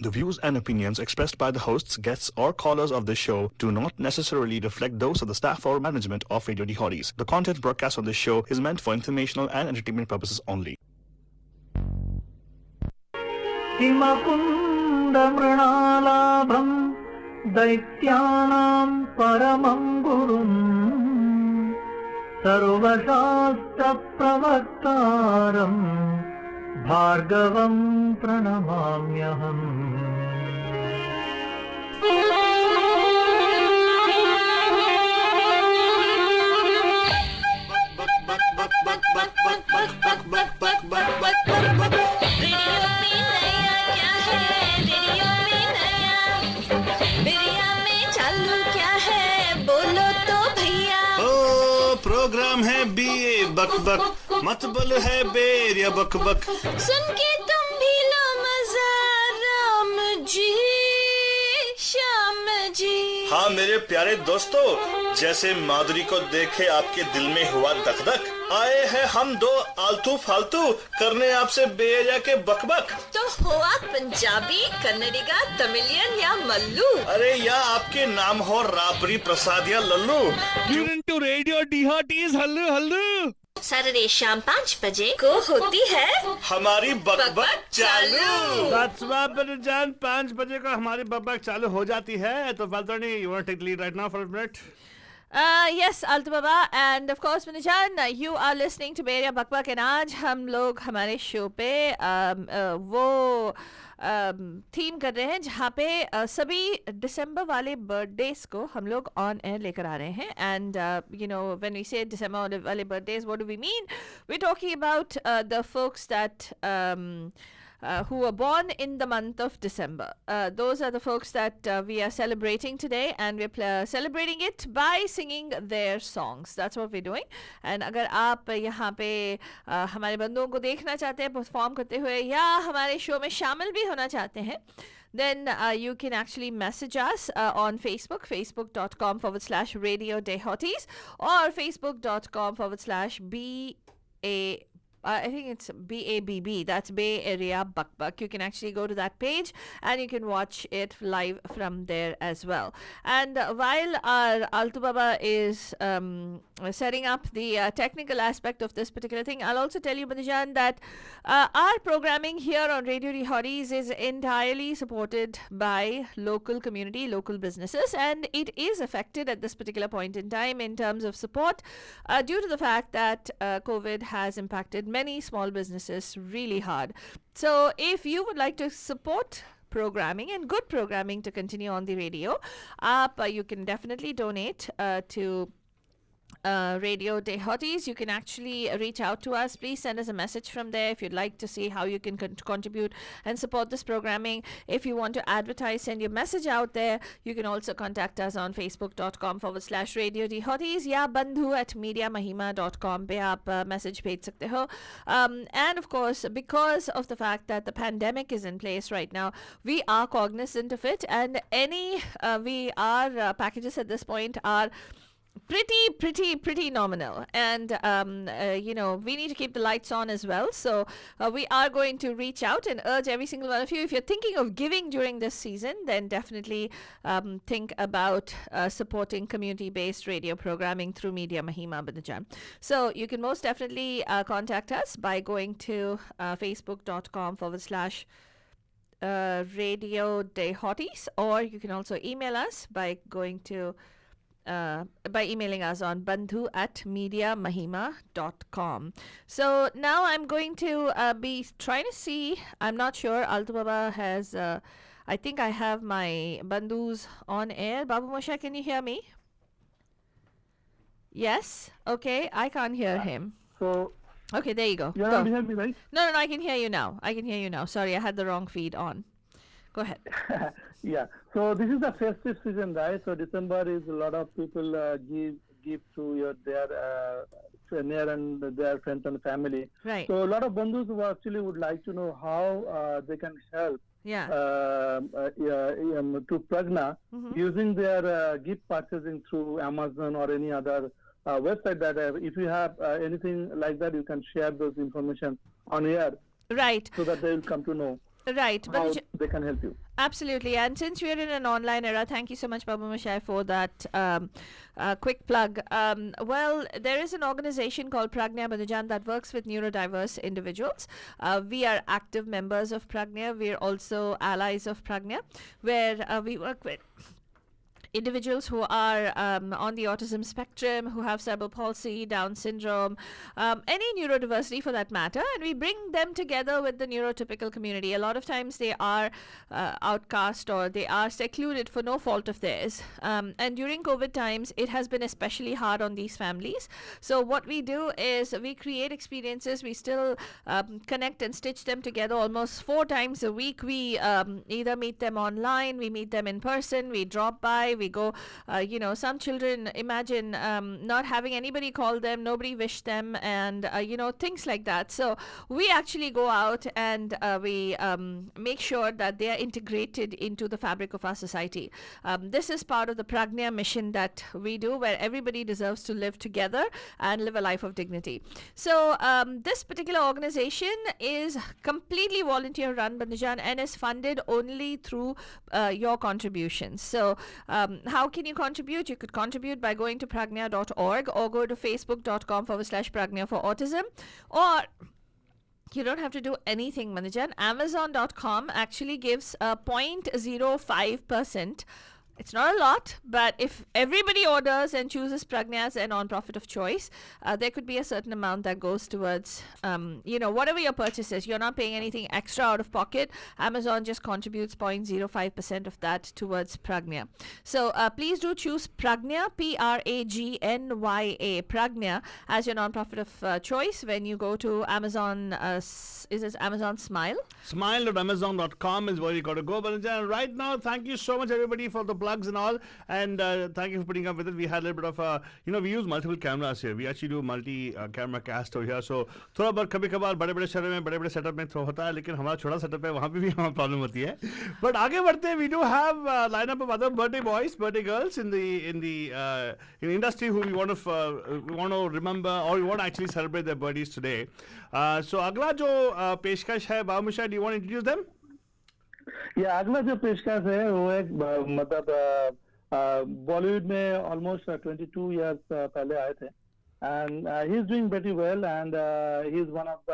Speaker 11: The views and opinions expressed by the hosts, guests, or callers of this show do not necessarily reflect those of the staff or management of Radio D Hotties. The content broadcast on this show is meant for informational and entertainment purposes only.
Speaker 12: हिमकुण्डमृणालाभम् दैत्यानां परमं गुरुम् सर्वशास्त्रप्रवक्तारं भार्गवं प्रणमाम्यहम्.
Speaker 1: Programme है BA बक बक, मतबल है बेरिया बक बक.
Speaker 9: सुन के तुम भी लो मजा राम जी श्याम जी.
Speaker 1: हाँ मेरे प्यारे दोस्तों, जैसे माधुरी को देखे आपके दिल में हुआ दक दक, आए हैं हम दो आलतू फालतू करने आपसे बेरिया के बक बक.
Speaker 9: तो हो आप पंजाबी, कन्नडिगा, तमिलियन या मल्लू?
Speaker 1: अरे या आपके नाम हो राबरी प्रसाद या Lallu.
Speaker 2: Tune into Radio D Hotties. हल्लू हल्लू.
Speaker 9: सैटरडे शाम 5 बजे को होती है
Speaker 1: हमारी बक बक चालू.
Speaker 2: That's right, बंधुजन. 5 बजे को हमारी बक बक चालू हो जाती है. तो फाल्तू, you want to take the lead right now for a minute?
Speaker 3: Yes, Altu Baba, and of course, Manajan, you are listening to Beria Bakbak, and आज हम लोग हमारे शो पे वो थीम कर रहे हैं जहाँ पे सभी दिसंबर वाले बर्थडेज को हम लोग ऑन एयर लेकर आ रहे हैं. एंड व्हेन वी से दिसंबर वाले birthdays, what do we mean? We talking about the folks that who were born in the month of December. Those are the folks that we are celebrating today, and we're celebrating it by singing their songs. That's what we're doing. And अगर आप यहाँ पे हमारे बंदों को देखना चाहते हैं परफॉर्म करते हुए या हमारे शो में शामिल भी होना चाहते हैं, then you can actually message us on Facebook, facebook.com/Radio Day Hotties, or facebook.com/BA I think it's BABB. That's Bay Area Bakbak. You can actually go to that page and you can watch it live from there as well. And while our Altu Baba is setting up the technical aspect of this particular thing, I'll also tell you, Badijan, that our programming here on Radio D Hotties is entirely supported by local community, local businesses, and it is affected at this particular point in time in terms of support due to the fact that COVID has impacted many small businesses really hard. So if you would like to support programming and good programming to continue on the radio, you can definitely donate to Radio Day Hotties. You can actually reach out to us. Please send us a message from there if you'd like to see how you can contribute and support this programming. If you want to advertise, send your message out there. You can also contact us on facebook.com/Radio Day Hotties या bandhu@mediamahima.com पे आप message भेज सकते हो. And of course, because of the fact that the pandemic is in place right now, we are cognizant of it, and our packages at this point are pretty nominal, and we need to keep the lights on as well. So we are going to reach out and urge every single one of you, if you're thinking of giving during this season, then definitely think about supporting community-based radio programming through Media Mahima, Badajan. So you can most definitely contact us by going to facebook.com/Radio Day Hotties, or you can also email us by going to by emailing us on bandhu@mediamahima.com. So now I'm going to be trying to see, I'm not sure, Altu Baba has, I think I have my bandhus on air. Babu Moshe, can you hear me? Yes? Okay, I can't hear him.
Speaker 6: So,
Speaker 3: okay, there you go.
Speaker 6: you're
Speaker 3: Go.
Speaker 6: not hearing me, right?
Speaker 3: No, I can hear you now. Sorry, I had the wrong feed on. Go ahead.
Speaker 6: Yeah. So this is the festive season, right? So December is a lot of people give to their near and their friends and family.
Speaker 3: Right.
Speaker 6: So a lot of bandhus who actually would like to know how they can help to Pragna using their gift purchasing through Amazon or any other website that if you have anything like that, you can share those information on air.
Speaker 3: Right.
Speaker 6: So that they will come to know.
Speaker 3: Right.
Speaker 6: How they can help you.
Speaker 3: Absolutely. And since we're in an online era, thank you so much, Babu Mashai, for that quick plug. Well, there is an organization called Pragna Badajan that works with neurodiverse individuals. We are active members of Pragna. We're also allies of Pragna, where we work with individuals who are on the autism spectrum, who have cerebral palsy, Down syndrome, any neurodiversity for that matter, and we bring them together with the neurotypical community. A lot of times they are outcast or they are secluded for no fault of theirs. And during COVID times, it has been especially hard on these families. So what we do is we create experiences. We still connect and stitch them together almost 4 times a week. We either meet them online, we meet them in person, we drop by, we go, some children, imagine not having anybody call them, nobody wish them, and, things like that. So we actually go out and we make sure that they are integrated into the fabric of our society. This is part of the Pragna mission that we do, where everybody deserves to live together and live a life of dignity. So this particular organization is completely volunteer run, Bandajan, and is funded only through your contributions. So how can you contribute? You could contribute by going to pragna.org or go to facebook.com/Pragna for autism, or you don't have to do anything, Manajan. Amazon.com actually gives 0.05%. It's not a lot, but if everybody orders and chooses Pragna as a non-profit of choice, there could be a certain amount that goes towards, whatever your purchase is. You're not paying anything extra out of pocket. Amazon just contributes 0.05% of that towards Pragna. So please do choose Pragna, Pragnya, Pragna, as your non-profit of choice when you go to Amazon. Is this Amazon Smile?
Speaker 2: Smile.amazon.com is where you got to go. But right now, thank you so much, everybody, for the plugs and all. And thank you for putting up with it. We had a little bit of, we use multiple cameras here. We actually do multi-camera cast over here. So थोड़ा बहुत कभी-कभार बड़े-बड़े शहरों में बड़े-बड़े setup में थोड़ा होता है, लेकिन हमारा छोटा सेटअप है, वहाँ पे भी हमें प्रॉब्लम होती है. But आगे बढ़ते हैं, we do have a lineup of other birthday boys, birthday girls in the industry who we want to remember or we want to actually celebrate their birthdays today. So अगला जो पेशकश है, Babusha, do you want to introduce them?
Speaker 6: या अगला जो पेशकश है वो एक मतलब बॉलीवुड में ऑलमोस्ट 22 इयर्स पहले आए थे and he is doing very well and he is one of the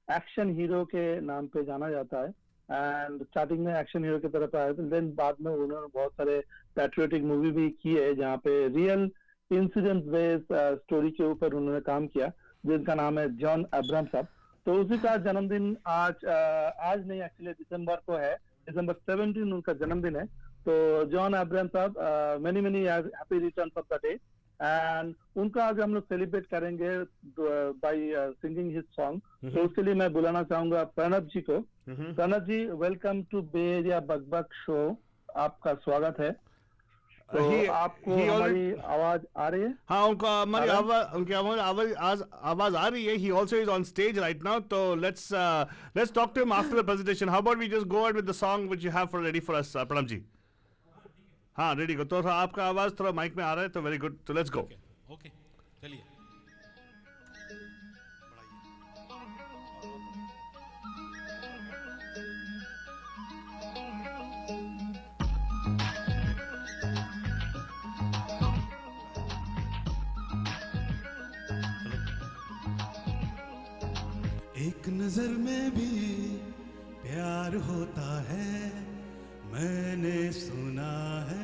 Speaker 6: action hero के नाम पे जाना जाता है एंड स्टार्टिंग में एक्शन हीरो की तरफ आए थे, देन बाद में उन्होंने बहुत सारे पैट्रियोटिक मूवी भी की है जहाँ पे रियल इंसिडेंट बेस्ड स्टोरी के ऊपर उन्होंने काम किया, जिनका नाम है जॉन अब्राहम साहब. तो उसी का जन्मदिन आज नहीं, एक्चुअली दिसंबर को है, दिसंबर 17 उनका जन्मदिन है. तो जॉन अब्राहम साहब many happy return of the day and उनका आज हम लोग सेलिब्रेट करेंगे बाय सिंगिंग हिज सॉन्ग. तो उसके लिए मैं बुलाना चाहूंगा प्रणब जी को. प्रणब जी, वेलकम टू बे एरिया बकबक शो, आपका स्वागत है. तो आपको हमारी आवाज आ रही है?
Speaker 2: हाँ, उनकी आवाज आ रही है. He also is on stage right now. So let's talk to him after the presentation. How about we just go ahead with the song which you have ready for us, Pranab ji? हाँ, ready को. तो आपका आवाज थोड़ा mic में आ रहा है, तो वेरी गुड. तो लेट्स गो.
Speaker 13: ओके, चलिए. एक नजर में भी प्यार होता है, मैंने सुना है.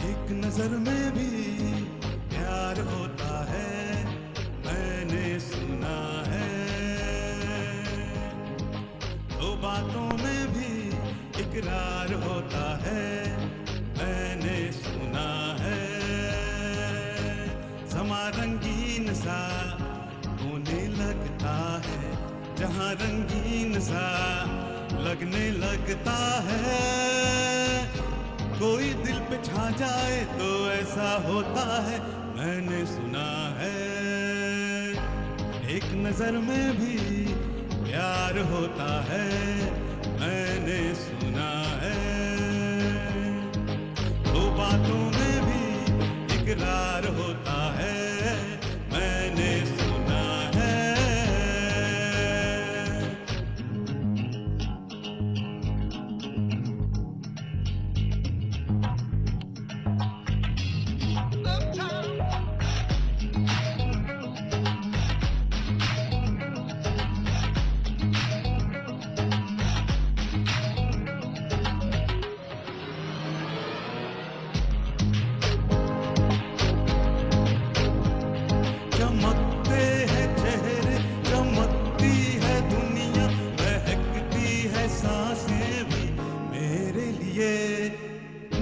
Speaker 13: एक नजर में भी प्यार होता है, मैंने सुना है. दो बातों में भी इकरार होता है, मैंने सुना है. समा रंगीन सा होने लगता है, जहाँ रंगीन सा लगने लगता है. कोई दिल पे छा जाए तो ऐसा होता है, मैंने सुना है. एक नजर में भी प्यार होता है, मैंने सुना है. दो बातों में भी इकरार होता है, मैंने सुना है.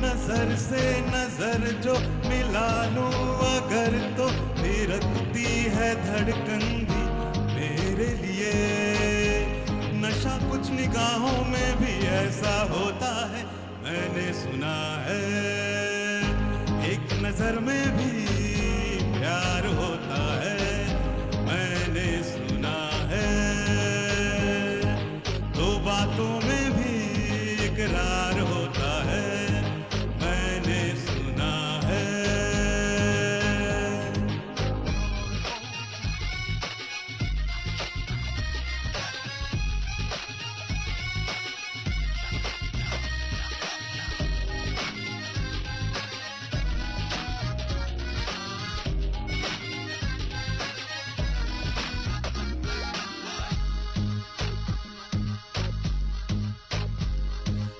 Speaker 13: नजर से नजर जो मिला लूं अगर तो थिरकती है धड़कन भी मेरे लिए. नशा कुछ निगाहों में भी ऐसा होता है, मैंने सुना है. एक नजर में भी प्यार होता है, मैंने सुना है. दो बातों में भी इकरार होता है, मैंने सुना है.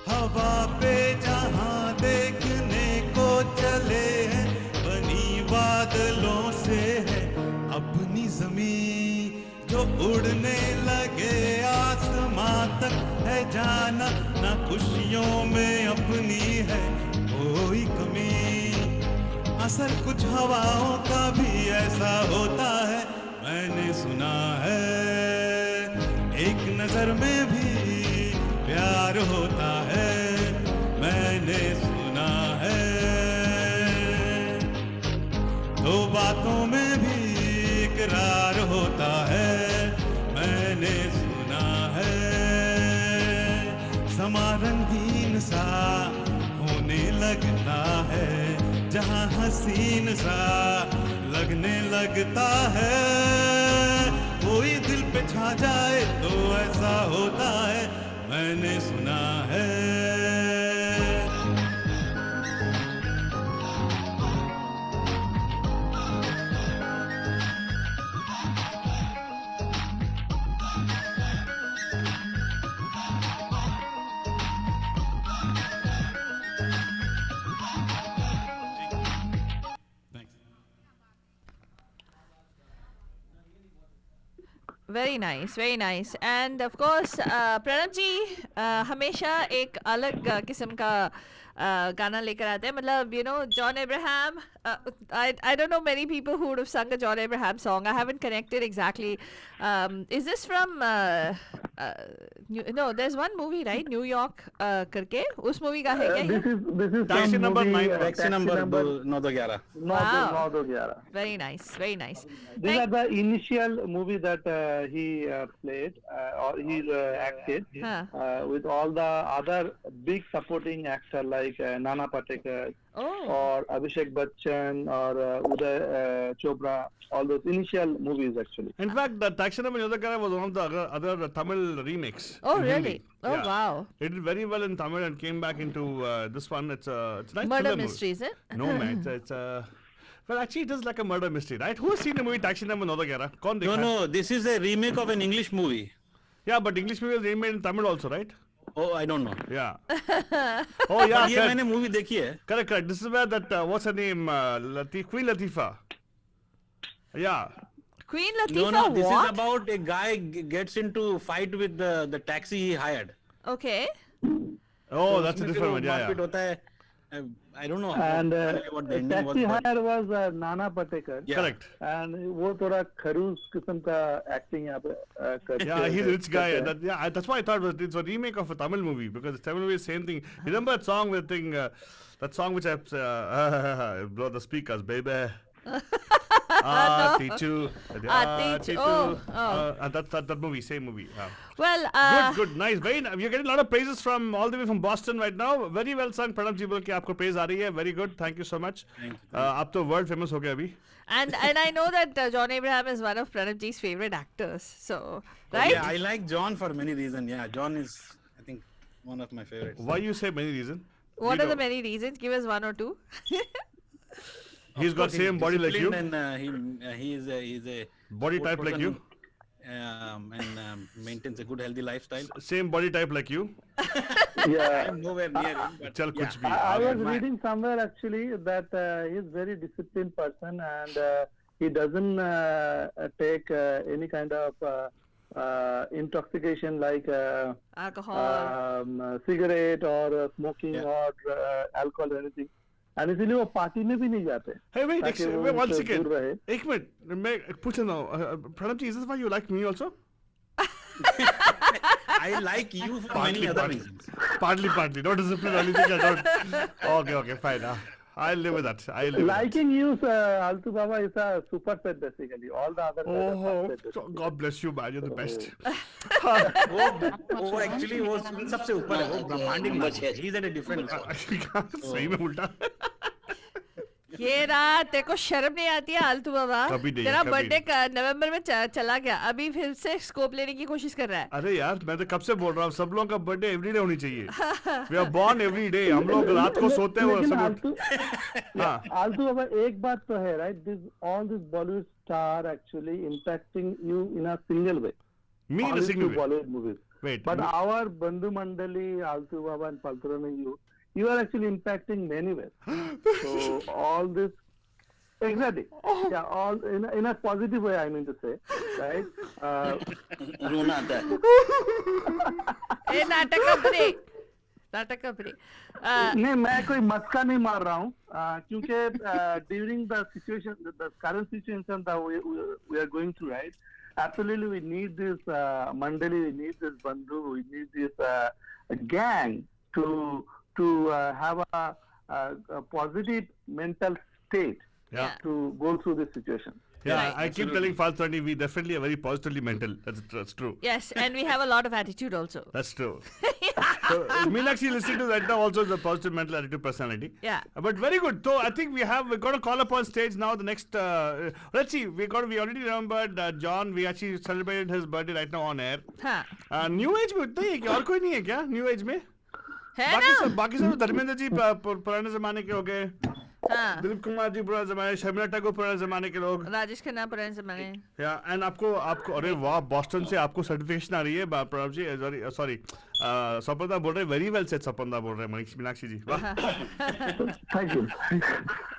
Speaker 13: हवा पे जहां देखने को चले हैं, बनी बादलों से है अपनी जमीन. जो उड़ने लगे आसमां तक है जाना, ना खुशियों में अपनी है कोई कमी. असर कुछ हवाओं का भी ऐसा होता है, मैंने सुना है। एक नजर में भी प्यार होता है, मैंने सुना है। दो बातों में भी इकरार होता है, मैंने सुना है। समा रंगीन सा होने लगता है, जहां हसीन सा लगने लगता है। कोई दिल पे छा जाए तो ऐसा होता है, मैंने सुना है।
Speaker 3: Very nice, very nice. And of course, Pranab जी हमेशा एक अलग किस्म का गाना लेकर आते हैं. मतलब, you know, John Abraham. I don't know many people who would have sung a John Abraham song. I haven't connected exactly. Is this from? No, there's one movie, right? New York करके उस movie का है क्या?
Speaker 6: This is
Speaker 2: Taxi
Speaker 6: from
Speaker 2: number
Speaker 6: movie,
Speaker 2: 9,
Speaker 6: Taxi number
Speaker 8: 911.
Speaker 6: 911.
Speaker 3: Very nice, very nice.
Speaker 6: These are the initial movie that he played or he acted with all the other big supporting actors like Nana Patekar or Abhishek Bachchan or Uday Chopra. All those initial movies actually.
Speaker 2: In fact, the Taxi Number 911 was one of the other Tamil remakes.
Speaker 3: Oh,
Speaker 2: in
Speaker 3: really?
Speaker 2: Hindi.
Speaker 3: Oh,
Speaker 2: Yeah.
Speaker 3: wow.
Speaker 2: It did very well in Tamil and came back into this one. It's a nice
Speaker 3: Murder
Speaker 2: thriller
Speaker 3: mystery, is it?
Speaker 2: movie. No, man. It's well, actually, it is like a murder mystery, right? Who's seen the movie Taxi Number 911? Kaun dekha hai?
Speaker 8: No, this is a remake of an English movie.
Speaker 2: Yeah, but English movie was remade in Tamil also, right?
Speaker 8: Oh, I don't know.
Speaker 2: Yeah. Oh, yeah.
Speaker 8: ये मैंने movie देखी है.
Speaker 2: Correct, correct. This is where that, what's her name? Queen Latifah. Yeah.
Speaker 3: Queen Latifah,
Speaker 8: No, this
Speaker 3: what?
Speaker 8: is about a guy gets into fight with the taxi he hired.
Speaker 3: Okay.
Speaker 2: Oh, that's a different one. Yeah,
Speaker 8: मारपीट
Speaker 2: yeah.
Speaker 8: होता है. I don't know
Speaker 6: And
Speaker 8: what the ending was.
Speaker 6: Taxi
Speaker 8: but-
Speaker 6: Hire was Nana Patekar.
Speaker 8: Yeah.
Speaker 2: Correct.
Speaker 6: And वो थोड़ा खरूस किस्म का acting यहाँ पे करते
Speaker 2: Yeah, he's a rich guy.
Speaker 6: करते हैं.
Speaker 2: That, yeah, that's why I thought it's a remake of a Tamil movie because Tamil movie is the same thing. You remember that song, that song which I blow the speakers, baby. Teachu.
Speaker 3: Teachu. Oh.
Speaker 2: That movie, same movie. Yeah.
Speaker 3: Well,
Speaker 2: Good, nice, very nice. We're getting a lot of praises from all the way from Boston right now. Very well sung, Pranab ji बोल के आपको praise आ रही है. Very good, thank you so much. आप तो world famous हो गए अभी.
Speaker 3: and I know that John Abraham is one of Pranab ji's favorite actors. So, right?
Speaker 8: Yeah, I like John for many reasons. Yeah, John is, I think, one of my favorites.
Speaker 2: Why you say many reasons?
Speaker 3: What are the many reasons? Give us one or two.
Speaker 2: He's got same body like you.
Speaker 8: And he's a
Speaker 2: Body
Speaker 8: good
Speaker 2: type like
Speaker 8: person,
Speaker 2: you.
Speaker 8: And maintains a good healthy lifestyle.
Speaker 2: Same body type like you.
Speaker 6: Yeah.
Speaker 8: I'm nowhere near him, but
Speaker 2: चल कुछ भी.
Speaker 6: I was
Speaker 8: my-
Speaker 6: reading somewhere actually that he's very disciplined person and he doesn't take any kind of intoxication like
Speaker 3: Alcohol.
Speaker 6: cigarette or smoking
Speaker 8: Yeah.
Speaker 6: or alcohol or anything. And इसीलिए वो party में भी नहीं जाते.
Speaker 2: Hey, wait,
Speaker 6: ताकि वो
Speaker 2: wait one
Speaker 6: उससे
Speaker 2: second.
Speaker 6: दूर रहे.
Speaker 2: एक मिनट, मैं पूछ रहा हूँ. Pranab ji, is this why you like me also?
Speaker 8: I like you for many other reasons.
Speaker 2: Partly. No discipline or anything. I don't. Okay, fine. I'll live with that.
Speaker 6: Liking you, Altu Baba, is a superset basically. All the other.
Speaker 2: Oh, God bless you, man. You're the best.
Speaker 8: वो actually वो सबसे ऊपर है. वो ब्रह्मांडिक much है. He's at a different level.
Speaker 2: सही में उल्टा.
Speaker 3: ये रात तेरे को शर्म नहीं आती है आलतू बाबा?
Speaker 2: कभी नहीं,
Speaker 3: तेरा
Speaker 2: कभी
Speaker 3: बर्थडे नवंबर में चला गया, अभी फिर से स्कोप लेने की कोशिश कर रहा है.
Speaker 2: अरे यार, मैं तो कब से बोल रहा हूँ, सब लोगों का बर्थडे एवरीडे होनी चाहिए. We are born every day. हम लोग रात को सोते हैं वो सब. हाँ.
Speaker 6: आलतू बाबा, एक बात तो है, right? All this Bollywood star actually impacting you in a single way.
Speaker 2: Me in a
Speaker 6: Only
Speaker 2: single
Speaker 6: through
Speaker 2: way.
Speaker 6: Bollywood movies.
Speaker 2: Wait.
Speaker 6: But our Bandhu Mandali, Altu Baba and Palturana, you are actually impacting many ways. So all this. Exactly. Yeah, all in a positive way, I mean to say, right?
Speaker 8: रोना आता है.
Speaker 3: ए नाटक ना बने. नाटक का break.
Speaker 6: नहीं, मैं कोई मस्का नहीं मार रहा हूँ, क्योंकि during the situation, the current situation that we are going through, right? Absolutely, we need this mandali, we need this bandhu, we need this gang to have a positive mental state to go through this situation.
Speaker 2: Yeah,
Speaker 3: Right.
Speaker 2: I keep telling Faltani, we definitely are very positively mental. That's true.
Speaker 3: Yes, and we have a lot of attitude also.
Speaker 2: That's true. So, Meenakshi listening to that now also is a positive mental attitude personality.
Speaker 3: Yeah.
Speaker 2: But very good. So I think we're going to call up on stage now the next. Let's see. We already remembered John. We actually celebrated his birthday right now on air.
Speaker 3: हाँ.
Speaker 2: New Age में उतना ही है क्या? और कोई नहीं है क्या? New Age में?
Speaker 3: है ना?
Speaker 2: बाकी सब धर्मेंद्र जी पुराने जमाने के हो गए.
Speaker 3: हाँ.
Speaker 2: दिलीप कुमार जी पुराने जमाने, शर्मिला ठाकुर पुराने जमाने के लोग.
Speaker 3: राजेश खन्ना पुराने जमाने.
Speaker 2: या एंड आपको अरे वाह, बॉस्टन से आपको सर्टिफिकेशन आ रही है. प्रणव जी, सॉरी सपनदा बोल रहे, वेरी वेल सेड सपनदा बोल रहे हैं मीनाक्षी जी. वाह.
Speaker 6: Thank you.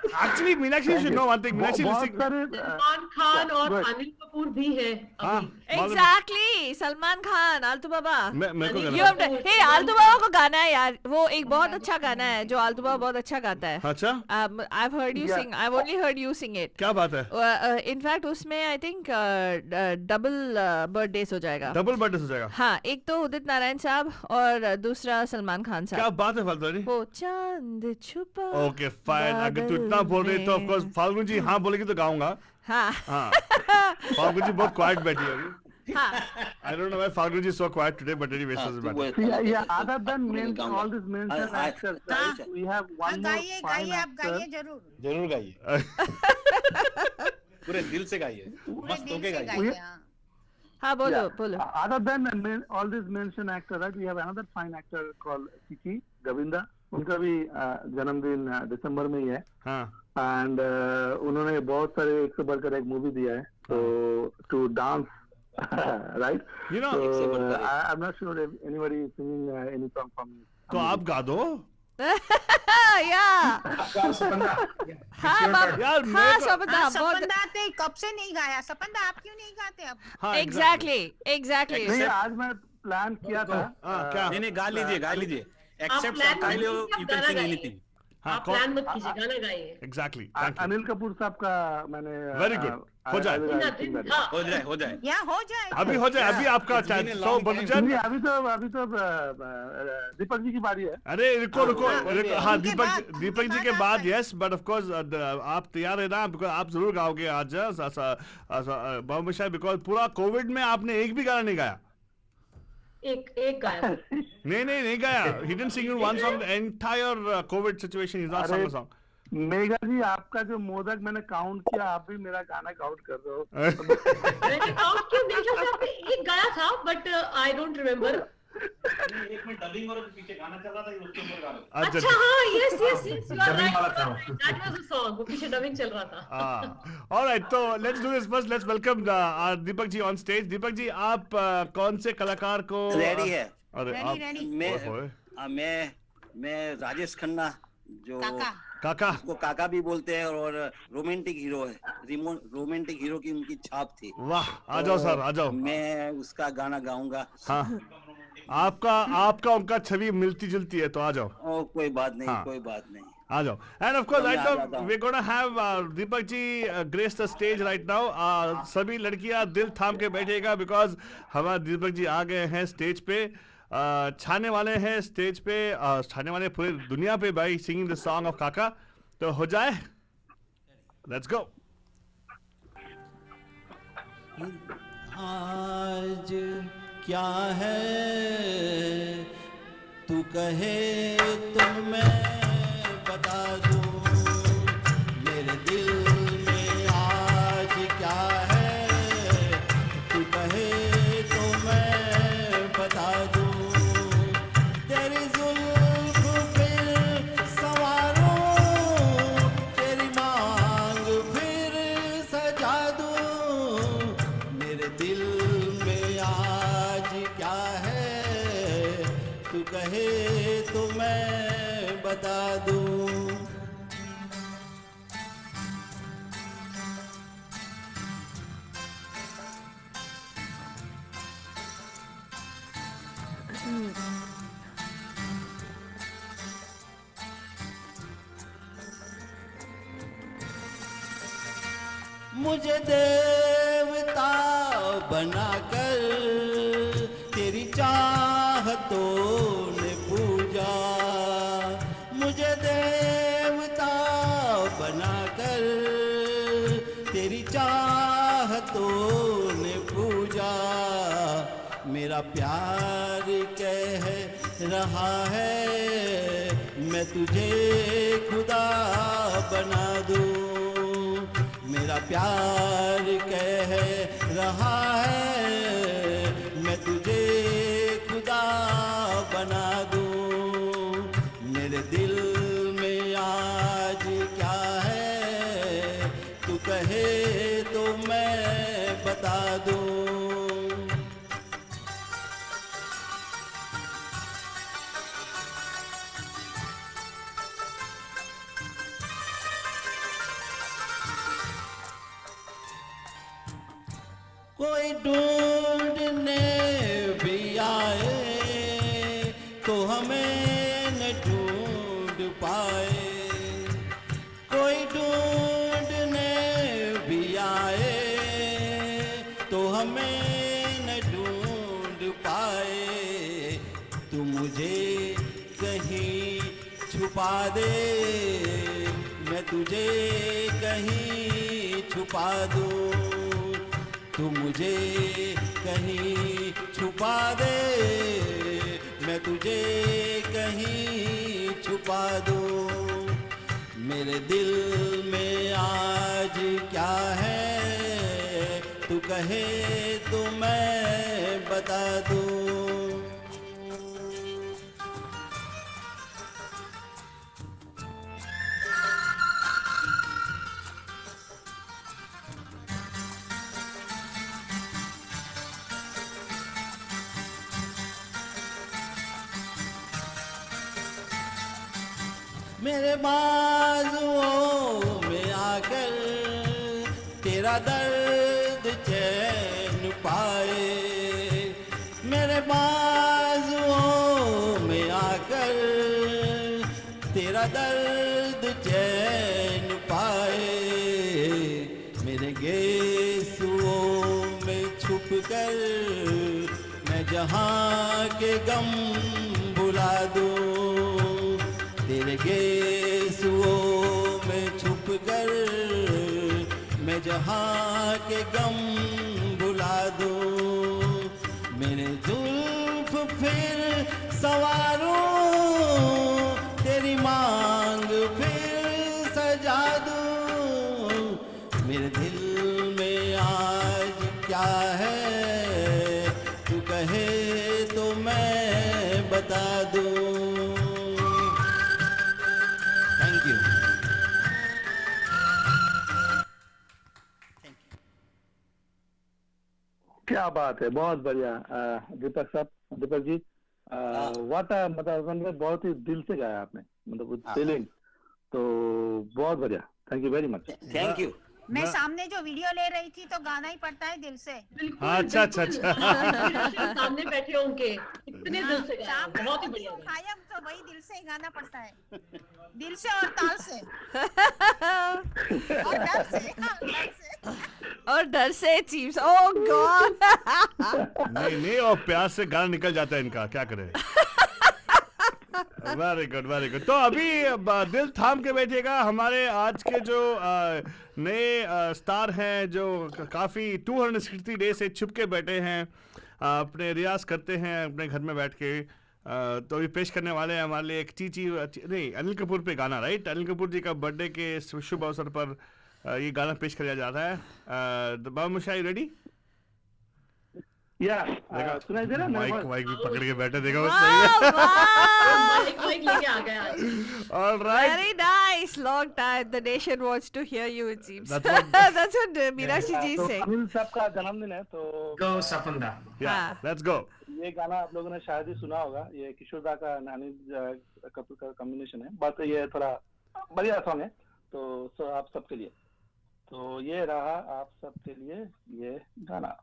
Speaker 2: Actually Meenakshi should know one thing. Meenakshi
Speaker 4: Salman Khan और अनिल कपूर भी है.
Speaker 3: Exactly, सलमान खान, आलतू बाबा.
Speaker 2: मेरे को
Speaker 3: You have to, hey, आलतू बाबा को गाना है यार. वो एक बहुत अच्छा गाना है जो आलतू बाबा बहुत अच्छा गाता है.
Speaker 2: अच्छा.
Speaker 3: I've heard you sing. I've only heard you sing it.
Speaker 2: क्या बात है?
Speaker 3: In fact, उसमें I think double birthdays हो जाएगा.
Speaker 2: डबल बर्थडे हो जाएगा.
Speaker 3: हाँ, एक तो उदित नारायण साहब और दूसरा सलमान खान साहब.
Speaker 2: क्या बात है फाल्गुनी?
Speaker 3: वो चांद छुपा.
Speaker 2: Okay fine. अगर तू इतना बोल रही तो ऑफ कोर्स फाल्गुन जी हाँ बोलेगी तो गाऊंगा.
Speaker 3: हाँ.
Speaker 2: फाल्गुन जी बहुत क्वाइट बैठी है अभी.
Speaker 3: हाँ.
Speaker 2: I don't know why Falguni ji is so quiet today, but anyway, doesn't matter.
Speaker 6: Yeah. Other than all these mentioned actors, we have one more fine
Speaker 7: गाइए, आप
Speaker 6: actor.
Speaker 7: गाइए जरूर.
Speaker 8: जरूर गाइए. पूरे दिल से गाइए. मस्त होके गाइए.
Speaker 3: हाँ बोलो.
Speaker 6: Other than all these mentioned actors, right? We have another fine actor called Kiki Govinda. उनका भी जन्मदिन दिसंबर में ही है.
Speaker 2: हाँ.
Speaker 6: And उन्होंने बहुत सारे एक से बढ़कर एक मूवी दिया है. So to dance. Right?
Speaker 2: You know,
Speaker 6: so, I'm not sure if anybody is singing any song from.
Speaker 2: तो आप गा दो.
Speaker 3: Yeah. हाँ बाप.
Speaker 2: यार
Speaker 3: हाँ सपना.
Speaker 7: सपना ते कब से नहीं गाया. सपना आप क्यों नहीं गाते अब?
Speaker 3: Exactly.
Speaker 6: नहीं, आज मैं प्लान किया था.
Speaker 2: क्या?
Speaker 8: नहीं गा लीजिए. Except subtitle, you can sing anything.
Speaker 4: आप प्लान मत कीजिए, गाना गाइए.
Speaker 2: Exactly.
Speaker 6: अनिल कपूर साहब का मैंने.
Speaker 2: Very good. हो जाए.
Speaker 8: हो जाए.
Speaker 7: या हो जाए.
Speaker 2: अभी हो जाए. अभी आपका चांस. सो बलूचन.
Speaker 6: अभी तो दीपक जी की बारी है.
Speaker 2: अरे रुको. हाँ, दीपक जी के बाद यस, बट ऑफ कोर्स आप तैयार है ना? बिकॉज आप जरूर गाओगे आज. बिकॉज पूरा कोविड में आपने एक भी गाना नहीं गाया.
Speaker 4: एक गाया.
Speaker 2: नहीं गाया. He didn't sing in one song. The entire COVID situation he's not sung a song.
Speaker 6: Megha ji, आपका जो मोदक मैंने काउंट किया, आप भी मेरा गाना काउंट कर रहे हो.
Speaker 4: मैंने काउंट किया, मेरे ख्याल से आपने एक गाया था, बट आई डोंट रिमेम्बर.
Speaker 8: एक में डबिंग और पीछे गाना चल रहा था, उसके ऊपर गा रहे.
Speaker 4: अच्छा हाँ, yes, you are right. That was a song. वो पीछे डबिंग चल रहा था.
Speaker 2: All right, so let's do this first. Let's welcome Deepak ji on stage. Deepak ji, आप कौन से कलाकार को?
Speaker 8: रेडी है.
Speaker 2: अरे
Speaker 8: आप मैं राजेश खन्ना, जो
Speaker 2: काका
Speaker 8: उसको काका भी बोलते हैं, और रोमांटिक हीरो है. रोमांटिक हीरो की उनकी छाप थी.
Speaker 2: वाह, आ जाओ सर, आ जाओ.
Speaker 8: मैं उसका गाना गाऊंगा.
Speaker 2: हाँ, आपका उनका छवि मिलती जुलती है, तो आ जाओ.
Speaker 8: कोई बात नहीं.
Speaker 2: आ जाओ. And of course, right now we're gonna have Deepak ji grace the stage right now. सभी लड़कियां दिल थाम के बैठेगा, because हमारे दीपक जी आ गए हैं स्टेज पे. छाने वाले हैं स्टेज पे, छाने वाले पूरे दुनिया पे भाई, सिंगिंग द सॉन्ग ऑफ काका. तो हो जाए. Let's go.
Speaker 13: आज क्या है तू कहे तो मैं बता दूं. मेरे दिल में आज क्या है तू कहे तो मैं बता दूं. तेरी जुल्फ फिर संवारूं, तेरी मांग फिर सजा दूं. मेरे दिल में आज क्या है तू कहे तो मैं बता दूं.
Speaker 14: मुझे देवता बनाकर तेरी चाहतों ने पूजा, मुझे देवता बनाकर तेरी चाहतों ने पूजा। मेरा प्यार कह रहा है मैं तुझे खुदा बना दूं, मेरा प्यार कह रहा है मैं तुझे खुदा बना दूं। मेरे दिल में आज क्या है तू कहे तो मैं बता दूं। कोई ढूंढने भी आए तो हमें न ढूंढ पाए, कोई ढूंढने भी आए तो हमें न ढूंढ पाए। तू मुझे कहीं छुपा दे मैं तुझे कहीं छुपा दूं, तू मुझे कहीं छुपा दे मैं तुझे कहीं छुपा दूं। मेरे दिल में आज क्या है तू कहे तो मैं बता दूं। मेरे बाजुओं में आकर तेरा दर्द चैन पाए, मेरे बाजुओं में आकर तेरा दर्द चैन पाए। मेरे गेसुओं में छुप कर मैं जहाँ के गम भुला दूं, तेरे गेसुओं में छुप कर मैं जहाँ के गम भुला दूं। मेरे जुल्फ फिर सवारूं तेरी मांग फिर सजा दूं। मेरे दिल में आज क्या है तू कहे तो मैं बता दूं।
Speaker 6: क्या बात है, बहुत बढ़िया दीपक साहब, दीपक जी वाट मतलब बहुत ही दिल से गाया आपने, मतलब फीलिंग, तो बहुत बढ़िया, thank you very much.
Speaker 8: Thank you.
Speaker 7: मैं सामने जो वीडियो ले रही थी तो गाना ही पड़ता है दिल से।
Speaker 2: अच्छा अच्छा अच्छा।
Speaker 4: सामने बैठे हो उनके इतने दिल से गाया, बहुत ही बढ़िया।
Speaker 7: खाया तो वही दिल से ही गाना पड़ता है, दिल से और ताल से और डर से,
Speaker 3: और डर से चीप्स। ओह गॉड।
Speaker 2: नहीं नहीं, और प्यार से गाना निकल जाता है इनका, क्या करें। Very good very good. तो अभी दिल थाम के बैठिएगा। हमारे आज के जो नए स्टार हैं जो काफ़ी 260 डे से छुप के बैठे हैं, अपने रियाज करते हैं अपने घर में बैठ के, तो अभी पेश करने वाले हैं हमारे लिए एक चीची नहीं अनिल कपूर पे गाना, राइट। अनिल कपूर जी का बर्थडे के शुभ अवसर पर ये गाना पेश किया जा रहा है। बाबा मुशाई रेडी?
Speaker 6: या सुनाई दे रहा है?
Speaker 2: माइक भी पकड़ के बैठे, देखो
Speaker 4: माइक लेके आ गया।
Speaker 2: All right.
Speaker 3: Very nice. Long time. The nation wants to hear you, it seems. That's what Meenakshi ji is saying.
Speaker 6: Anil साहब का जन्मदिन है तो
Speaker 5: गो सपंदा।
Speaker 2: Yeah, let's go.
Speaker 6: ये गाना आप लोगों ने शायद ही सुना होगा, ये किशोरदा का अनिल कपूर का कॉम्बिनेशन है, बट ये थोड़ा बढ़िया सॉन्ग है, तो आप सबके लिए, तो ये रहा आप सबके लिए ये गाना।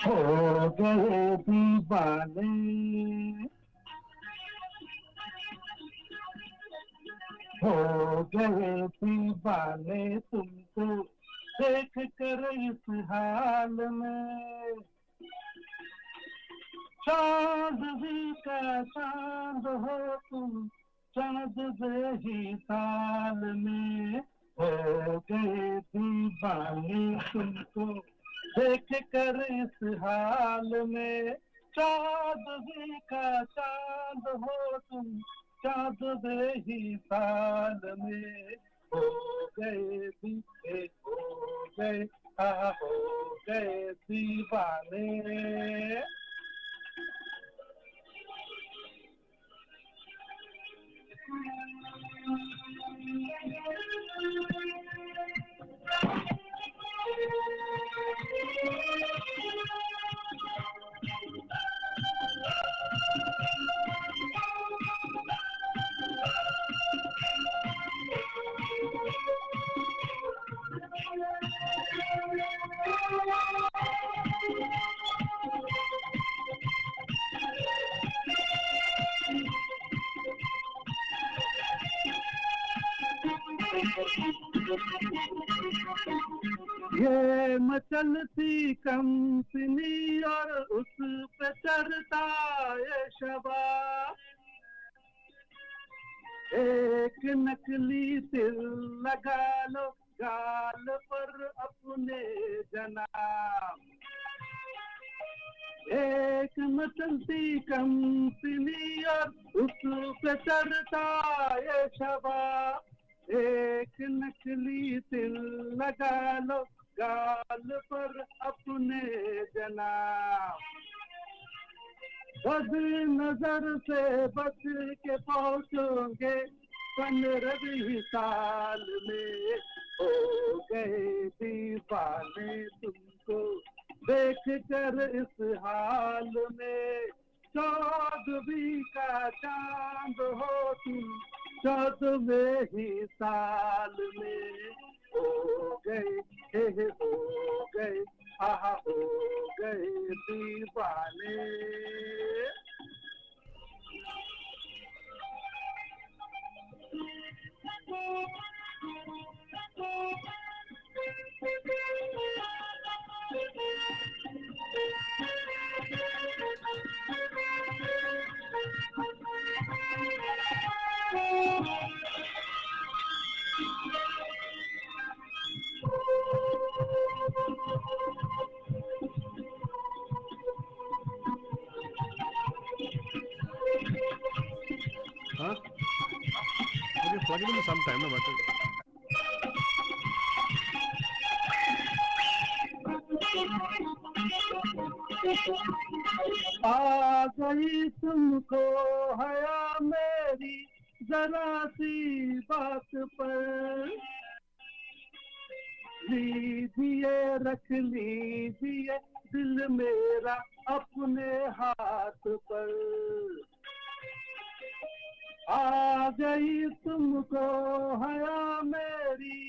Speaker 6: हो गए दीवाने हो गए दीवाने तुमको देख कर इस हाल में चांद भी का चांद हो तुम चांद बेही साल में हो गए दीवाने तुमको देख कर इस हाल में चांद भी का चांद हो तुम चांद बेही साल में हो गए हो गए हो गए दीवाने ये मचलती कंपनी और उस पे चढ़ता ये शबाब एक नकली तिल लगा लो गाल पर अपने जनाब एक मचलती कंपनी और उस पे चढ़ता ये शबाब एक नकली तिल लगा लो गाल पर अपने जनाब बद नजर से बच के पहुंचोगे 15वीं साल में हो गए दीवाने तुमको देख कर इस हाल में 14वीं का चांद हो तुम 14वें साल में हो गए आहा हो गए दीवाने
Speaker 2: Huh? Okay, plug it in sometime, no matter.
Speaker 6: आ गई तुमको हया मेरी जरा सी बात पर लीजिए रख लीजिए दिल मेरा अपने हाथ पर आ गई तुमको हया मेरी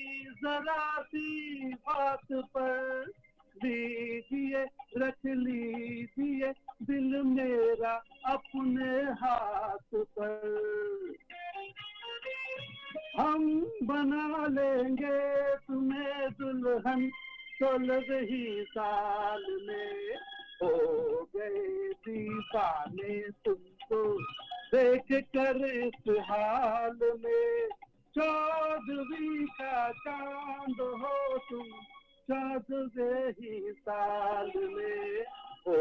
Speaker 6: जरा सी बात पर लीजिए रख लीजिए दिल मेरा अपने हाथ पर हम बना लेंगे तुम्हें दुल्हन 16वीं साल में हो गए दीवाने तुमको देख कर इस हाल में 14वीं का चांद हो तुम 14वें साल में हो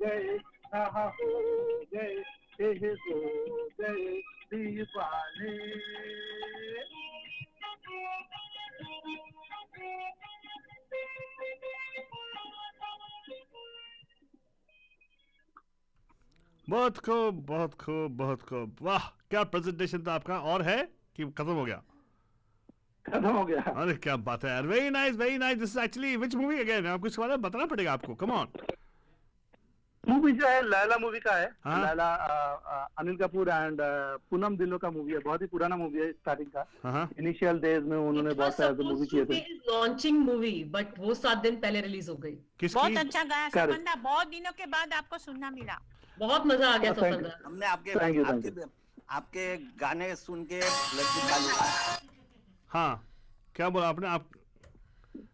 Speaker 6: गए हो गए दीवाने
Speaker 2: बहुत खूब बहुत खूब बहुत खूब वाह क्या प्रेजेंटेशन था आपका और है कि खत्म हो गया अरे क्या बात है यार very nice this is actually which movie again आपको इसके बारे में बताना पड़ेगा आपको कम ऑन
Speaker 6: मूवी जो है लैला मूवी का है।
Speaker 2: हाँ?
Speaker 6: लैला अनिल कपूर एंड पूनम दिलो का मूवी है। बहुत ही पुराना मूवी है स्टार्टिंग का।
Speaker 2: हाँ।
Speaker 6: इनिशियल डेज में उन्होंने बहुत सारे मूवी किए थे।
Speaker 4: लॉन्चिंग मूवी बट वो 7 दिन पहले रिलीज हो गई।
Speaker 7: बहुत अच्छा गाया सपंदा, बहुत दिनों के बाद आपको सुनना मिला।
Speaker 4: बहुत मजा आ गया सपंदा।
Speaker 8: हमने आपके गाने सुन के लड्डू खा लिया।
Speaker 2: हाँ, क्या बोला आपने? आप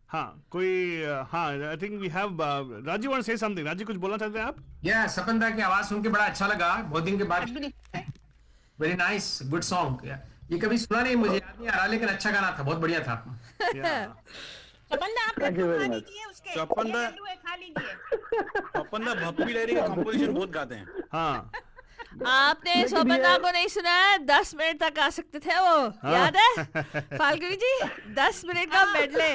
Speaker 2: हाँ कोई हाँ I think we have Raju want say something. Raju कुछ बोलना चाहते हैं आप?
Speaker 5: या सपंदा की आवाज सुन के बड़ा अच्छा लगा, बहुत दिन के बाद। Very nice, good song. ये कभी सुना नहीं, मुझे याद नहीं आ रहा, लेकिन अच्छा गाना था, बहुत बढ़िया था।
Speaker 7: सपंदा आप लड्डू खा लीजिए उसके।
Speaker 15: सपंदा
Speaker 7: खा लीजिए।
Speaker 15: सपंदा भप्पी लहरी का कंपोजिशन बहुत गाते हैं।
Speaker 2: हाँ
Speaker 3: आपने सपंदा को नहीं सुना है? 10 मिनट तक आ सकते थे वो। याद है फाल्गुनी जी? 10 मिनट का मेडले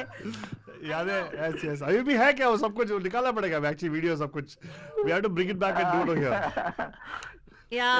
Speaker 2: याद है? Yes yes. अभी भी है क्या वो? सब कुछ निकालना पड़ेगा एक्चुअली, वीडियो सब कुछ। We have to bring it back and do it here.
Speaker 3: या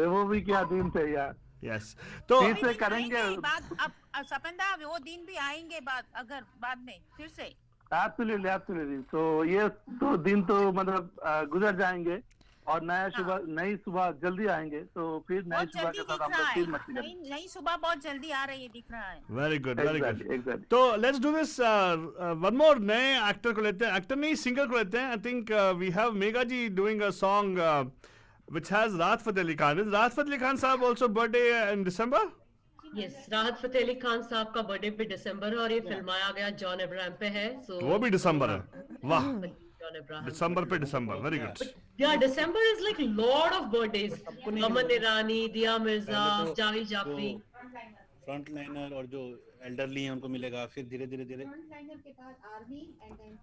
Speaker 6: वो भी क्या दिन थे यार।
Speaker 2: यस, तो
Speaker 6: फिर से करेंगे
Speaker 7: बात। अब सपंदा वो दिन भी आएंगे बाद में फिर से।
Speaker 6: एब्सोल्युटली। तो ये तो दिन तो मतलब गुजर जाएंगे और नई सुबह जल्दी आएंगे। तो फिर नई सुबह के साथ हम लोग फिर मस्ती करेंगे।
Speaker 7: नई सुबह बहुत जल्दी आ रही है, दिख रहा है।
Speaker 2: Very good very good. तो let's do this one more. नए एक्टर को लेते हैं, एक्टर नहीं सिंगर को लेते हैं। I think we have Megha ji doing a song which has Rahat Fateh Ali Khan. Is Rahat Fateh Ali Khan साहब also birthday in December?
Speaker 4: Yes, राहत फतेह अली खान साहब का बर्थडे भी दिसंबर है और ये फिल्माया गया जॉन अब्राहम पे है। सो
Speaker 2: वो भी दिसंबर है। वाह,
Speaker 4: जॉन अब्राहम
Speaker 2: दिसंबर पे दिसंबर। Very good.
Speaker 4: Yeah December is like lord of birthdays. Aman Irani, Dia Mirza, Javed Jaffrey.
Speaker 15: Front liner और जो एल्डरली हैं उनको मिलेगा, फिर धीरे धीरे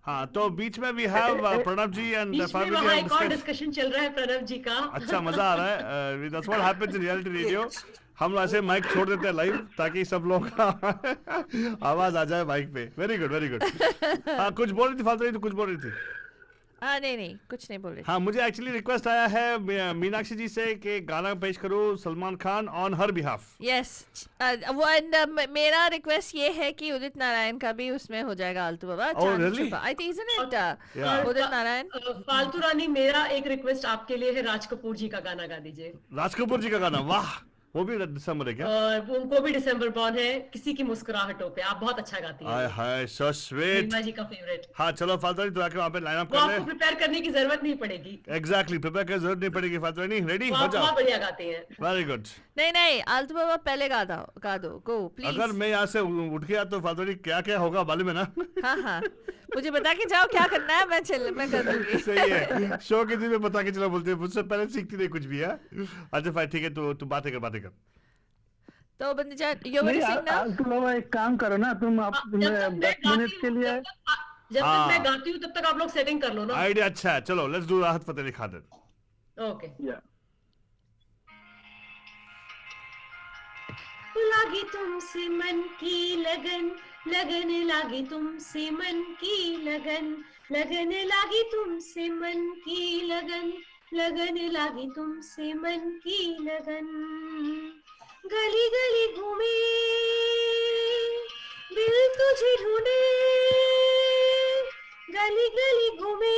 Speaker 2: हाँ, तो बीच में we have Pranav ji and
Speaker 4: एक और डिस्कशन चल रहा है प्रणव जी का।
Speaker 2: अच्छा मजा आ रहा है। That's what happens in reality radio. हम ऐसे माइक छोड़ देते हैं लाइव ताकि सब लोग का आवाज आ जाए माइक पे। Very good very good. हाँ कुछ बोल रही थी फालतू, तो कुछ बोल रही थी।
Speaker 3: नहीं कुछ नहीं बोल रही।
Speaker 2: हाँ, मुझे एक्चुअली रिक्वेस्ट आया है मीनाक्षी जी से कि गाना पेश करो Salman Khan on her behalf.
Speaker 3: Yes, मेरा रिक्वेस्ट ये है कि उदित नारायण का भी उसमें हो जाएगा आलतू बाबा। I think isn't it Udit Narayan.
Speaker 4: फालतू रानी, मेरा एक रिक्वेस्ट आपके लिए है, राज कपूर जी का गाना गा दीजिए।
Speaker 2: राज कपूर जी का गाना? वाह, वो भी दिसंबर है क्या?
Speaker 4: और उनको भी दिसंबर बॉर्न है। किसी की मुस्कुराहटों पे आप बहुत अच्छा गाती हैं।
Speaker 2: हाय सो स्वीट।
Speaker 4: मीमा जी का फेवरेट।
Speaker 2: हाँ चलो फालतू तो आके वहाँ पे लाइन अप कर ले।
Speaker 4: आपको प्रिपेयर करने की जरूरत नहीं पड़ेगी।
Speaker 2: एग्जैक्टली, प्रिपेयर करने की जरूरत नहीं पड़ेगी। फालतू नहीं, रेडी हो जाओ।
Speaker 4: बहुत बढ़िया गाते हैं।
Speaker 2: Very good.
Speaker 3: नहीं आलतू बाबा पहले गा दो गो प्लीज।
Speaker 2: अगर मैं यहाँ से उठ गया तो फालतू नहीं क्या क्या होगा मालूम है ना?
Speaker 3: हाँ मुझे बता के जाओ क्या करना है, मैं कर दूंगी।
Speaker 2: सही है, शो के दिन में बता के चलो बोलते हैं, मुझसे पहले सीखती नहीं कुछ भी है। अच्छा भाई ठीक है, तो बातें कर।
Speaker 3: तो बंदी जान
Speaker 6: तुम एक काम करो ना, तुम 10 मिनट के लिए
Speaker 4: जब तक मैं गाती हूँ तब तक आप लोग सेटिंग कर लो ना।
Speaker 2: आइडिया अच्छा है। चलो लेट्स डू राहत फतेह अली खान।
Speaker 4: ओके। लागी तुमसे मन की लगन, लगन लागी तुमसे मन की लगन, लगन लागी तुमसे मन की लगन, लगन लागी तुमसे मन की लगन। गली गली घूमे दिल तुझे ढूंढे, गली गली घूमे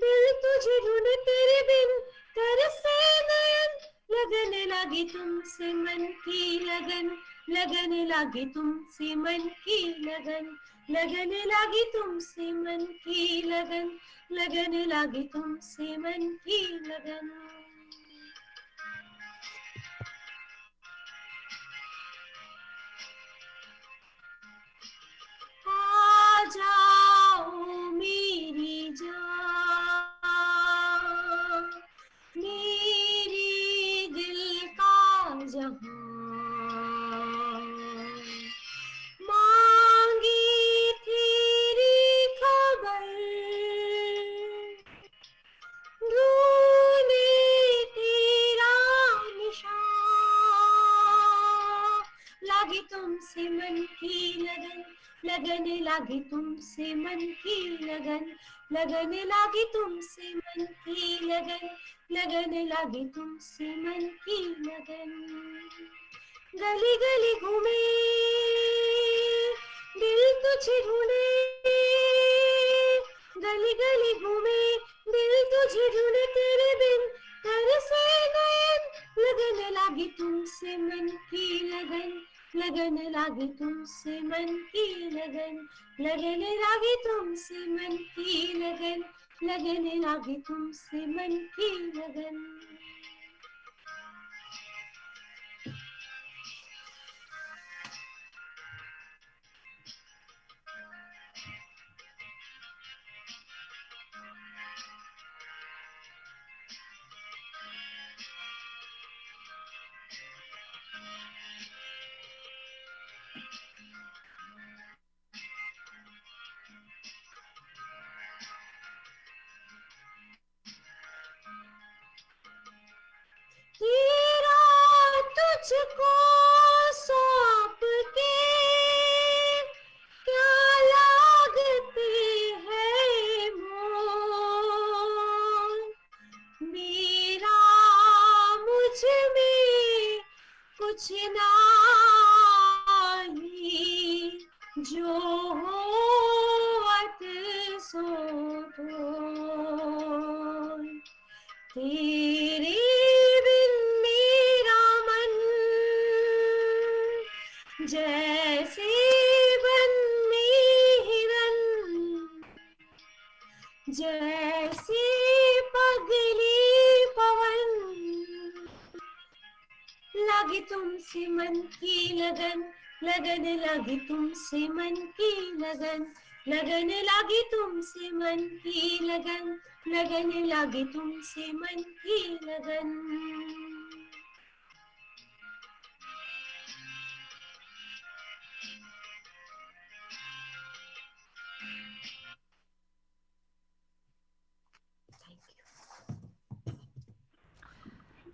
Speaker 4: दिल तुझे ढूंढे, तेरे बिन तरसे नयन, लगन लागी तुमसे मन की लगन, लगन लागी तुमसे मन की लगन, लगन लागी तुमसे मन की लगन, लगन लागी तुमसे मन की लगन। आ जाओ मेरी जान, मेरी दिल का जहां, मांगी तेरी खबर, ढूंढे तेरा निशान, लागी तुमसे मन की लगन, लगन लागी तुमसे मन की लगन, लगन लागी तुमसे मन की लगन, लगन लागी तुमसे मन की लगन। गली गली घूमे दिल तुझे ढूंढे, गली गली घूमे दिल तुझे ढूंढे तेरे बिन तरसे नयन लगन लागी तुमसे मन की लगन लगन लागी तुमसे मन की लगन लगन लागी तुमसे मन की लगन लगन लागी तुमसे मन की लगन तेरा तुझको सौंप के क्या लागते हैं मोल मेरा मुझ में कुछ नहीं जो हो अत सो ढोल तेरे बिन मेरा मन जैसे बन्नी हिरन जैसे पगली पवन लगी तुमसे मन की लगन लगन लगी तुमसे मन की लगन लगन लगी तुमसे मन की लगन लगन लगी तुमसे मन की लगन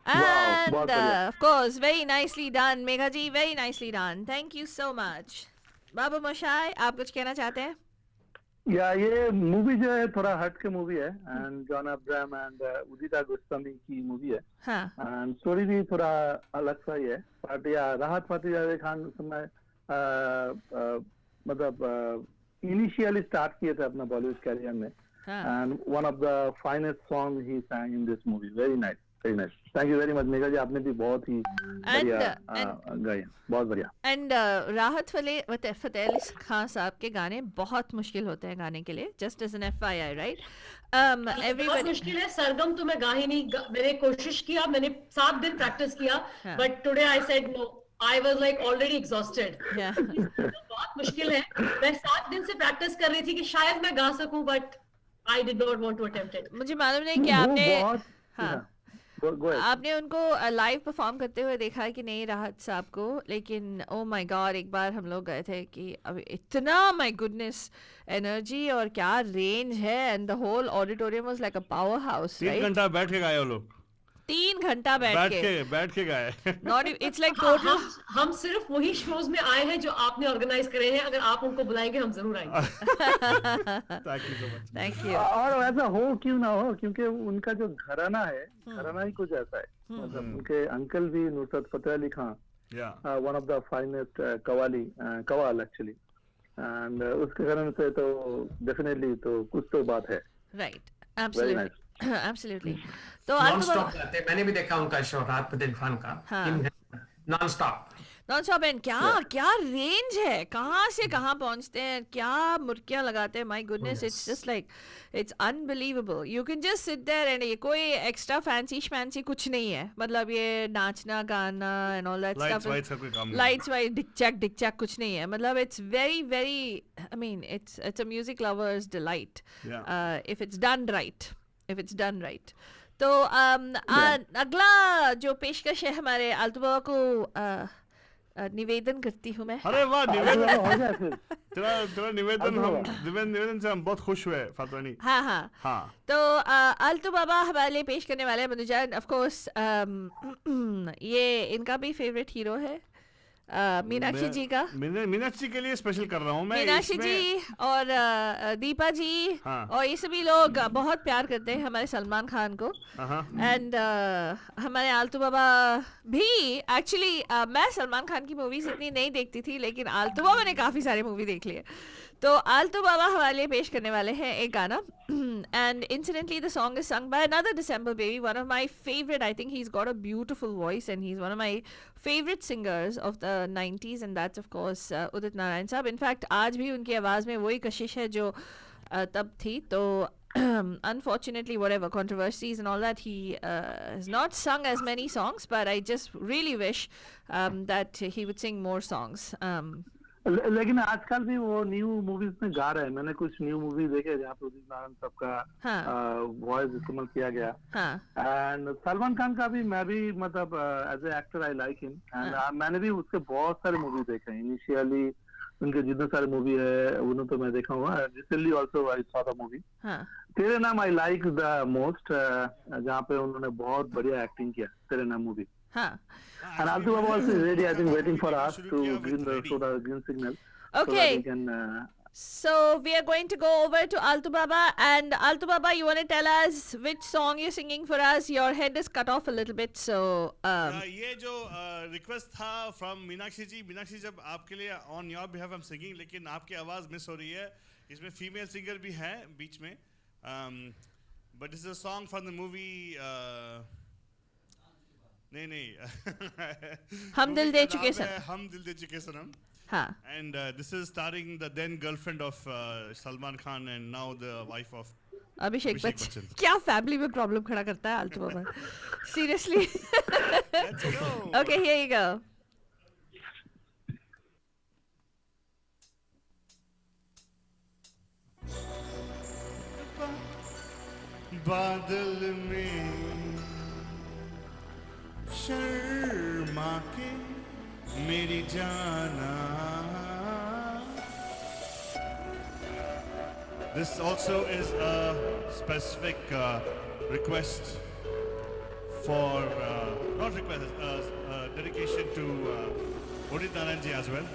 Speaker 3: And
Speaker 6: बहुत बढ़िया।
Speaker 3: of course, very nicely done, Megha ji. Very nicely done. Thank you so much. बाबू मोशाय, आप कुछ कहना चाहते हैं?
Speaker 6: या ये मूवी जो है थोड़ा हट के मूवी है एंड जॉन अब्राहम एंड उदिता गोस्वामी की मूवी है
Speaker 3: हाँ.
Speaker 6: एंड स्टोरी भी थोड़ा अलग सा ही है बट या राहत फतेह खान उस समय मतलब इनिशियली स्टार्ट किए थे अपना बॉलीवुड कैरियर में and one of the finest song he sang in this movie very nice thank you very much Megha ji आपने भी बहुत ही बढ़िया गाए बहुत बढ़िया
Speaker 3: एंड राहत फतेह अली खान साहब के गाने बहुत मुश्किल होते हैं गाने के लिए just as an FYI right
Speaker 4: बहुत मुश्किल है सरगम तो मैं गा ही नहीं मैंने कोशिश किया मैंने 7 दिन प्रैक्टिस किया but today I said no I was like already exhausted. बहुत मुश्किल है मैं 7 दिन से प्रैक्टिस कर रही थी कि शायद मैं गा सकूं but I did not want to attempt it.
Speaker 3: मुझे मालूम नहीं कि आपने आपने उनको लाइव परफॉर्म करते हुए देखा है कि नहीं राहत साहब को लेकिन ओ माय गॉड एक बार हम लोग गए थे कि अब इतना माय गुडनेस एनर्जी और क्या रेंज है and the whole auditorium was like a power house
Speaker 2: 3 घंटा बैठ के गाए वो लोग
Speaker 3: 3 घंटा बैठ के गए नॉट इट्स लाइक टोटल
Speaker 4: हम सिर्फ वही शोज में आए हैं जो आपने ऑर्गेनाइज करे हैं अगर आप उनको बुलाएंगे हम जरूर आएंगे
Speaker 3: थैंक यू
Speaker 6: और ऐसा हो क्यों ना हो क्योंकि उनका जो घराना है घराना ही कुछ ऐसा है मतलब उनके अंकल भी Nusrat Fateh Ali Khan one of the finest qawwal actually and उसके कारण से तो डेफिनेटली तो कुछ तो बात है
Speaker 3: राइट एब्सोल्युटली तो
Speaker 5: नॉन स्टॉप गाते मैंने भी देखा उनका शो राहत फतेह खान का नॉन स्टॉप
Speaker 3: एंड क्या रेंज है कहाँ से कहाँ पहुँचते हैं क्या मुर्कियाँ लगाते हैं my goodness it's just like it's unbelievable you can just sit there and ये कोई एक्स्ट्रा फैंसी कुछ नहीं है मतलब ये नाचना गाना and all that stuff lights वाइट डिक चैक कुछ नहीं है मतलब it's very very I mean it's a music lovers delight if it's done right तो अगला जो पेशकश है हमारे आल्तुबा को निवेदन करती हूँ मैं
Speaker 2: अरे वाह निवेदन तेरा निवेदन से हम बहुत खुश हुए फातवानी
Speaker 3: हाँ तो आल्तु बाबा हमारे लिए पेश करने वाले हैं मधुजान ऑफ कोर्स ये इनका भी फेवरेट हीरो है मीनाक्षी जी का।
Speaker 2: मीनाक्षी के लिए स्पेशल कर रहा हूँ मैं।
Speaker 3: मीनाक्षी जी और दीपा जी
Speaker 2: हाँ।
Speaker 3: और ये सभी लोग बहुत प्यार करते हैं हमारे सलमान खान को। एंड हमारे आलतू बाबा भी एक्चुअली मैं सलमान खान की मूवीज इतनी नहीं देखती थी, लेकिन आलतू बाबा ने काफ़ी सारी मूवी देख ली है। तो आलतू बाबा हमारे लिए पेश करने वाले हैं एक गाना, and incidentally the song is sung by another December baby, one of my favorite. I think he's got a beautiful voice and he's one of my favorite singers of the 90s, and that's of course Udit Narayan साहब. In fact आज भी उनकी आवाज़ में वही कशिश है जो तब थी. तो unfortunately whatever controversies and all that, he has not sung as many songs, but I just really wish that he would sing more songs.
Speaker 6: लेकिन आजकल भी वो न्यू मूवीज में गा रहे हैं. मैंने कुछ न्यू मूवी देखे जहाँ पे उदित नारायण साहब का वॉइस इस्तेमाल किया गया. एंड सलमान खान का भी मैं भी मतलब as a actor I like him, and मैंने भी उसके बहुत सारे मूवी देखे हैं. इनिशियली उनके जितने सारे मूवी है उन्हें तो मैं देखा हुआ. Recently also I saw the movie तेरे नाम. आई लाइक द मोस्ट, जहाँ पे उन्होंने बहुत बढ़िया एक्टिंग किया तेरे नाम movie. And Altu Baba also is ready, I think, waiting for us to green signal.
Speaker 3: Okay.
Speaker 6: So, that
Speaker 3: so we are going to go over to Altu Baba, and Altu Baba, you want to tell us which song you're singing for us? Your head is cut off a little bit, so.
Speaker 2: ये जो request था from Meenakshi जी. मीनाक्षी, जब आपके लिए on your behalf I am singing, लेकिन आपकी आवाज़ miss हो रही है. इसमें फीमेल सिंगर भी है बीच में, but this is a song from the movie. नहीं
Speaker 3: हम दिल दे चुके सनम.
Speaker 2: हम दिल दे चुके सनम.
Speaker 3: हाँ.
Speaker 2: And this is starring the then girlfriend of Salman Khan and now the wife of
Speaker 3: Abhishek Bachchan. क्या फैमिली में प्रॉब्लम खड़ा करता है आलतू बाबा. Seriously. Okay, here you go.
Speaker 2: बादल में शर्मा के मेरी जाना. This also is a specific request for not request, dedication to Udit Narayan ji as well.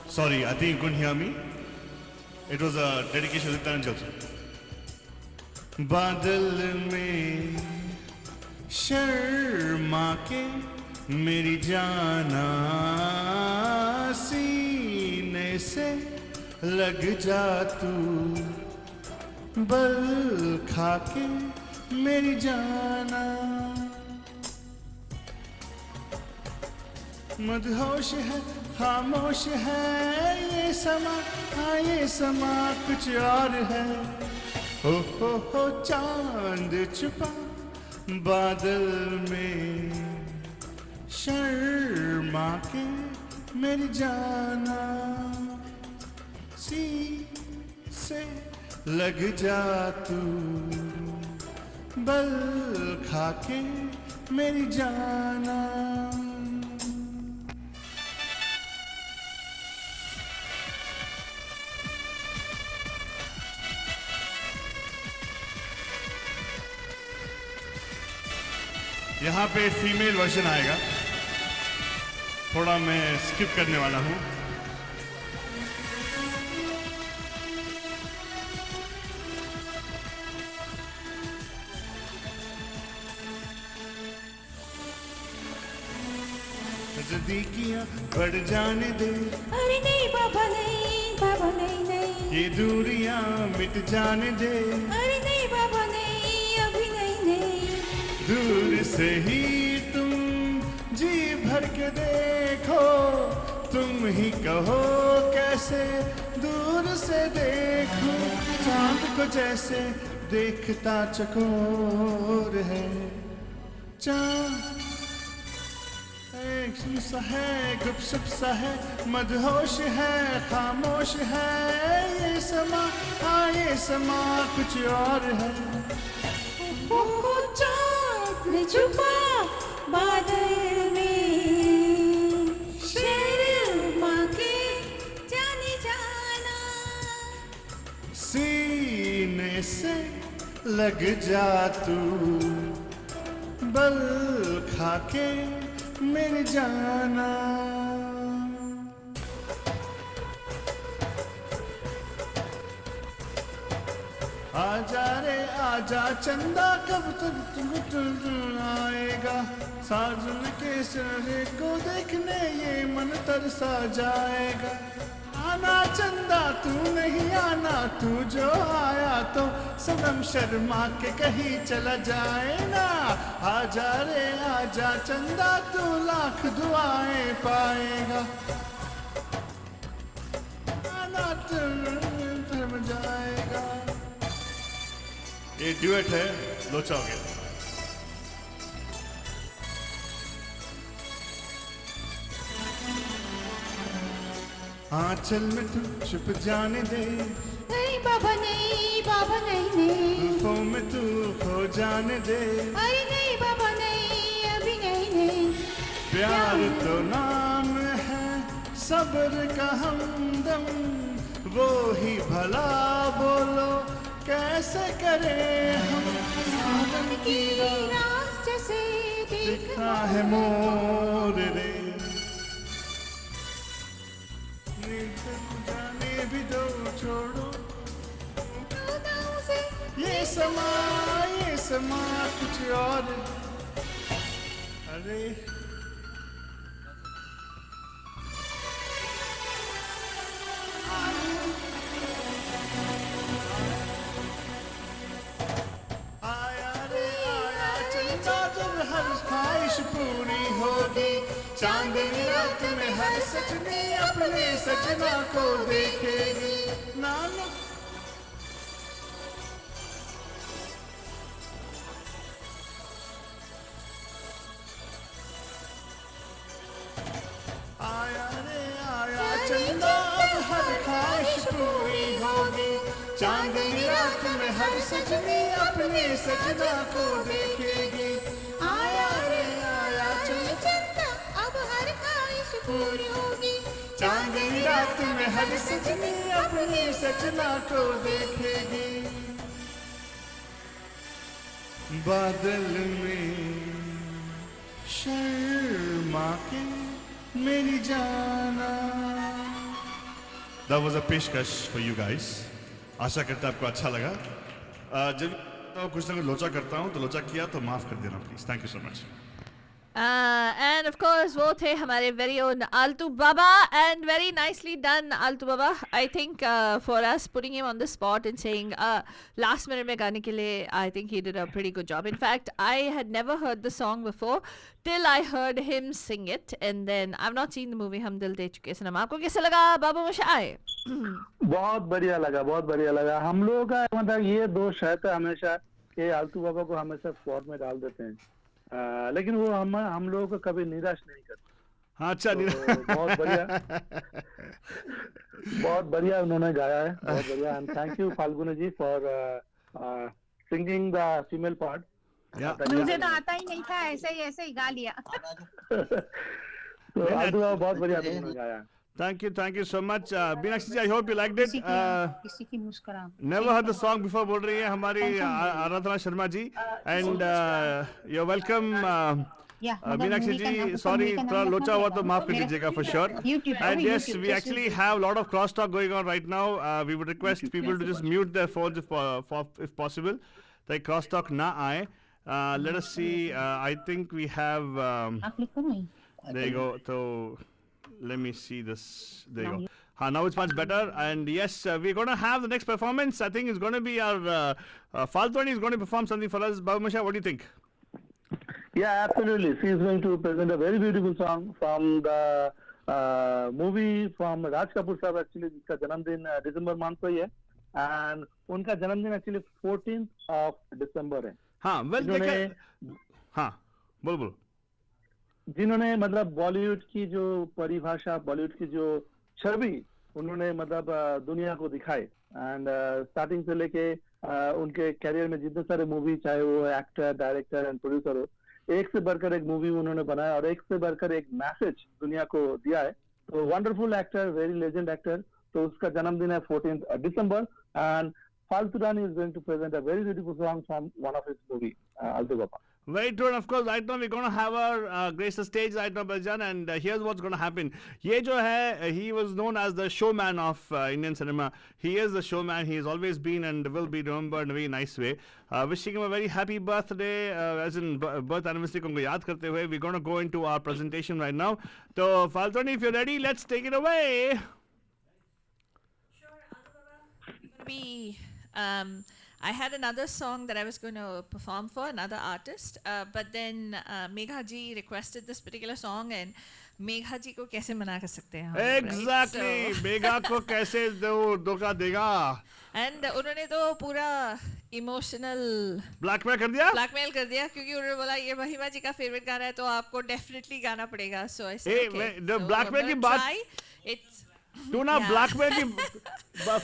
Speaker 2: Sorry, I think you couldn't hear me. It was a dedication to Udit Narayan ji also. बादल में शर्मा के मेरी जाना, सीने से लग जा तू, बल खा के मेरी जाना. मदहोश है खामोश है ये समा, हाँ ये समा कुछ और है. हो चांद छुपा बादल में शर्मा के मेरी जाना, सी से लग जा तू, बल खा के मेरी जाना. यहाँ पे फीमेल वर्जन आएगा, थोड़ा मैं स्किप करने वाला हूँ. नजदीकियाँ बढ़ जाने दे.
Speaker 7: अरे नहीं बाबा नहीं, बाबा नहीं नहीं.
Speaker 2: ये दूरियाँ मिट जाने दे.
Speaker 7: अरे नहीं बाबा नहीं, अभी नहीं नहीं.
Speaker 2: दूर से ही तुम जी भर के देखो, तुम ही कहो कैसे दूर से देखो. चांद को जैसे देखता चकोर है, चांद एक सा है गुपसुप सा है, मदहोश है खामोश है ये समा, हाँ ये समा कुछ और है.
Speaker 7: छुपा बादल में शर्मा के जाने जाना,
Speaker 2: सीने से लग जा तू, बल खाके मेरी जाना। आजा रे आजा चंदा कब तक आएगा, साजन के चेहरे को देखने ये मन तरसा जाएगा। आना चंदा तू नहीं आना, तू जो आया तो सनम शर्मा के कहीं चला जाए ना। आजा रे आजा चंदा तू लाख दुआएं पाएगा, आना थम जाएगा। ये ड्यूएट है, लोचा हो गया। आंचल में तू छुप जाने दे,
Speaker 7: नहीं बाबा नहीं, बाबा नहीं नहीं,
Speaker 2: जुल्फों में तू खो जाने दे।
Speaker 7: अरे नहीं बाबा नहीं, अभी नहीं नहीं।
Speaker 2: प्यार तो नाम है सब्र का हमदम, वो ही भला बोलो कैसे करें हम।
Speaker 7: सावन की रात जैसे
Speaker 2: दिखता है मोर रे, नींद जाने भी दो छोड़ो ये समा कुछ और। अरे हर ख्वाहिश पूरी होगी, चांदनी रात में हर सजनी अपने सजना को देखेगी। नानक आया रे आया चंदा अब हर ख्वाहिश पूरी होगी, चांदनी रात में हर सजनी अपने सजना को देखेगी। आया रे आया चंदा
Speaker 7: अब हर ख्वाहिश पूरी होगी,
Speaker 2: चांदनी रात में हर सजनी अपनी सजना को देखेगी। बादल में शर्मा के मेरी जाना। That was a पेशकश for you guys. आशा करता आपको अच्छा लगा। जब कुछ ना कुछ लोचा करता हूँ तो लोचा किया तो माफ कर देना please. Thank you so much.
Speaker 3: And of course वो थे हमारे very own Altu Baba, and very nicely done Altu Baba. I think for us putting him on the spot and saying last minute में गाने के लिए, I think he did a pretty good job. In fact, I had never heard the song before till I heard him sing it, and then I've not seen the movie हम दिल दे चुके सनम। आपको कैसा लगा बाबू मोशाय?
Speaker 6: बहुत बढ़िया लगा, बहुत बढ़िया लगा। हम लोगों का मतलब ये दोष है तो हमेशा कि आलतू बाबा को हमेशा स्पॉट में डाल देते हैं, लेकिन वो हम लोगों को कभी निराश नहीं करते।
Speaker 2: हाँ अच्छा,
Speaker 6: तो बहुत बढ़िया, बहुत बढ़िया उन्होंने गाया है, बहुत बढ़िया। And thank you Falguni ji for singing the female part.
Speaker 7: मुझे तो आता ही नहीं था, ऐसे ही गा लिया।
Speaker 6: तो आलतू बाबा बहुत बढ़िया उन्होंने गाया।
Speaker 2: Thank you so much. Meenakshi, I hope you liked it.
Speaker 7: किसी की मुस्कुराहट।
Speaker 2: Never heard the song before बोल रही है हमारी आराधना Sharma ji, and you're welcome. Meenakshi ji, sorry थोड़ा लोचा हुआ तो माफ कर दीजिएगा for sure. And yes, we actually have a lot of crosstalk going on right now. We would request people to just mute their phones if possible, ताकि crosstalk ना आए. Let us see. I think we have. There you go. So. Let me see this. There you go. Now it's much better. And yes, we're going to have the next performance. I think it's going to be our Faltwani is going to perform something for us. Babu Masha, what do you think?
Speaker 6: Yeah, absolutely. She is going to present a very beautiful song from the movie from Raj Kapoor साहब actually, जिसका जन्मदिन दिसंबर month को ही है, and उनका जन्मदिन actually 14th of December है।
Speaker 2: हाँ, well देखा, हाँ, बोल।
Speaker 6: जिन्होंने मतलब बॉलीवुड की जो परिभाषा, बॉलीवुड की जो छवि उन्होंने मतलब दुनिया को दिखाए, एंड स्टार्टिंग से लेके उनके करियर में जितने सारे मूवी, चाहे वो एक्टर, डायरेक्टर एंड प्रोड्यूसर हो, एक से बढ़कर एक मूवी उन्होंने बनाया और एक से बढ़कर एक मैसेज दुनिया को दिया है। तो wonderful actor, very legend actor. तो उसका जन्मदिन है 14th December, एंड Faltu Rani is going to present a very beautiful song from one of his movie, Altu Baba.
Speaker 2: Very true, and of course, right now we're going to have our grace the stage right now, Bajan, and here's what's going to happen. ये जो है, he was known as the showman of Indian cinema. He is the showman. He has always been and will be remembered in a very nice way. Wishing him a very happy birthday, as in birth anniversary को उनको याद करते हुए. We're going to go into our presentation right now. So, Faltoni, if you're ready, let's take it away.
Speaker 3: I had another song that I was going to perform for another artist, but then Megha ji requested this particular song, and Megha ji को कैसे मना कर सकते हैं हम,
Speaker 2: Exactly,
Speaker 3: right? So,
Speaker 2: Megha को कैसे धोखा देगा?
Speaker 3: And उन्होंने तो पूरा emotional
Speaker 2: Blackmail कर दिया?
Speaker 3: Blackmail कर दिया, क्योंकि उन्होंने बोला ये महिमा जी का favorite गाना है तो आपको definitely गाना पड़ेगा. So I said okay.
Speaker 2: The
Speaker 3: so
Speaker 2: blackmail
Speaker 3: I'm
Speaker 2: की
Speaker 3: gonna
Speaker 2: बात
Speaker 3: try. It's
Speaker 2: तू ना ब्लैकमेल की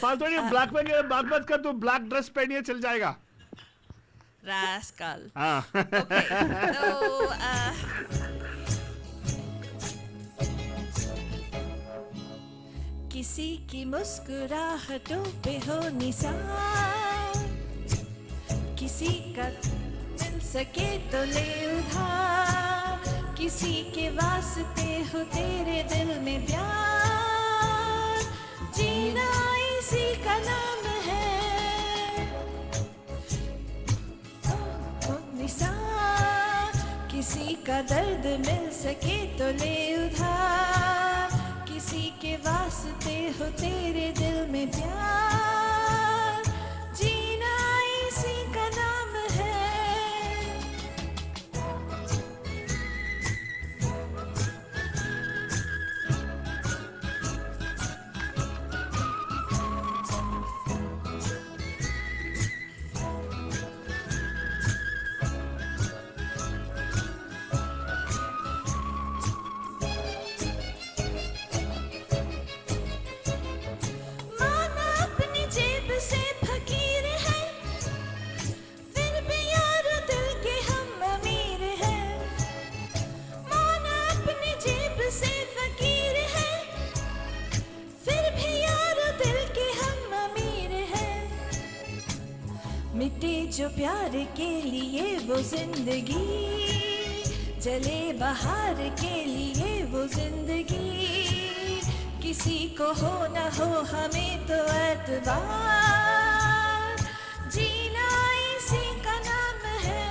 Speaker 2: फालतू नहीं, ब्लैकमेल की बात मत कर, तू ब्लैक ड्रेस पहनिए चल जाएगा.
Speaker 3: Rascal.
Speaker 2: हाँ.
Speaker 3: Okay. So किसी की मुस्कुराहटों पे हो निशान, किसी का मिल सके तो ले उधार, किसी के वास्ते हो तेरे दिल में प्यार, जीना इसी का नाम है निशान, किसी का दर्द मिल सके तो ले उधार, किसी के वास्ते हो तेरे दिल में प्यार, जीना इसी का नाम है. माना अपनी जेब से फकीर है, फिर भी यार दिल के हम अमीर हैं. माना अपनी जेब से फकीर है, फिर भी यार दिल के हम अमीर हैं. मिटे जो प्यार के लिए वो जिंदगी, जले बहार के लिए वो जिंदगी, किसी को हो न हो हमें तो एतबार, जीना इसी का नाम है.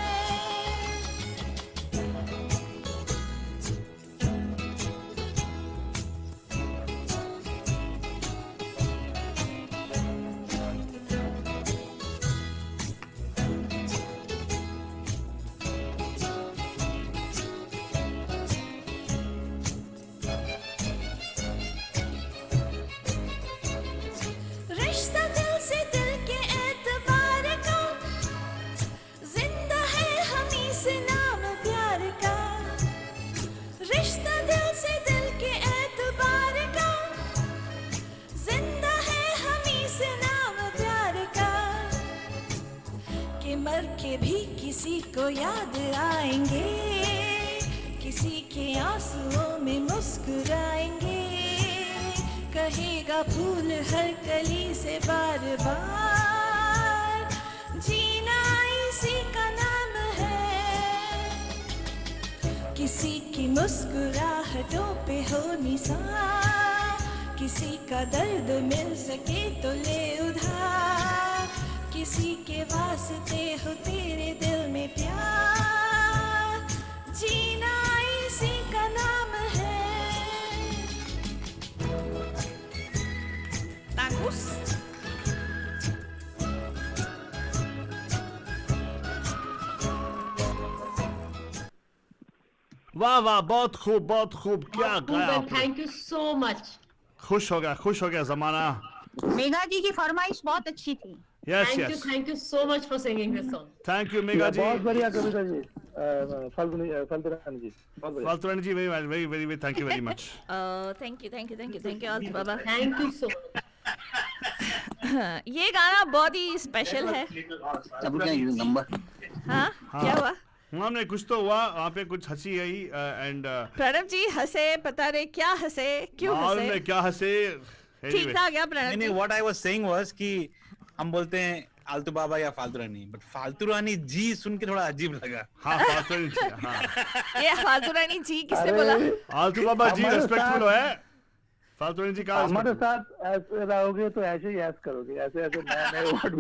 Speaker 3: रिश्ता दिल से दिल के एतबार का, जिंदा है हमी से नाम प्यार का. रिश्ता दिल से दिल के एतबार का, जिंदा है हमी से नाम प्यार का, कि मर के भी किसी को याद आएंगे, किसी के आंसुओं में मुस्कुराएंगे, कहेगा फूल हर कली से बार बार, जीना इसी का नाम है. किसी की मुस्कुराहटों पे हो निशान, किसी का दर्द मिल सके तो ले उधार, किसी के वास्ते हो तेरे दिल में प्यार, जीना इसी का नाम है. Takus.
Speaker 2: वाह वाह, बहुत खूब, बहुत खूब, क्या गाया आपने.
Speaker 4: Thank you so much.
Speaker 2: खुश हो गया जमाना.
Speaker 7: मेघा जी की फरमाइश बहुत अच्छी थी.
Speaker 2: Yes, yes.
Speaker 4: Thank you so much for singing this song.
Speaker 2: Thank you, Megha ji.
Speaker 6: बहुत बढ़िया कविता जी, फाल्तू जी, बहुत बढ़िया.
Speaker 2: Faltoni ji, very, thank you very much.
Speaker 3: Thank you, Altu Baba.
Speaker 4: Thank you so much.
Speaker 3: ये गाना बहुत ही स्पेशल है. हाँ, क्या हुआ?
Speaker 2: हमने कुछ तो हुआ, वहाँ पे कुछ हंसी आई एंड
Speaker 3: प्रणव जी हंसे, पता नहीं क्या हंसे, क्यों हंसे,
Speaker 2: क्या हंसे.
Speaker 3: ठीक था क्या प्रणव जी?
Speaker 15: नहीं, what I was saying was कि हम बोलते हैं आलतू बाबा या फालतू रानी, बट फालतू रानी जी सुन के थोड़ा अजीब लगा।
Speaker 2: हाँ फालतू रानी जी, हाँ
Speaker 3: ये फालतू रानी जी किसने बोला?
Speaker 2: आलतू बाबा जी
Speaker 6: हमारे
Speaker 2: रेस्पेक्टफुल
Speaker 6: साथ-
Speaker 2: है, फालतू रानी जी का
Speaker 6: हमारे साथ ऐसे रहोगे तो ऐसे ही ऐस करोगे, ऐसे ऐसे नए वर्ड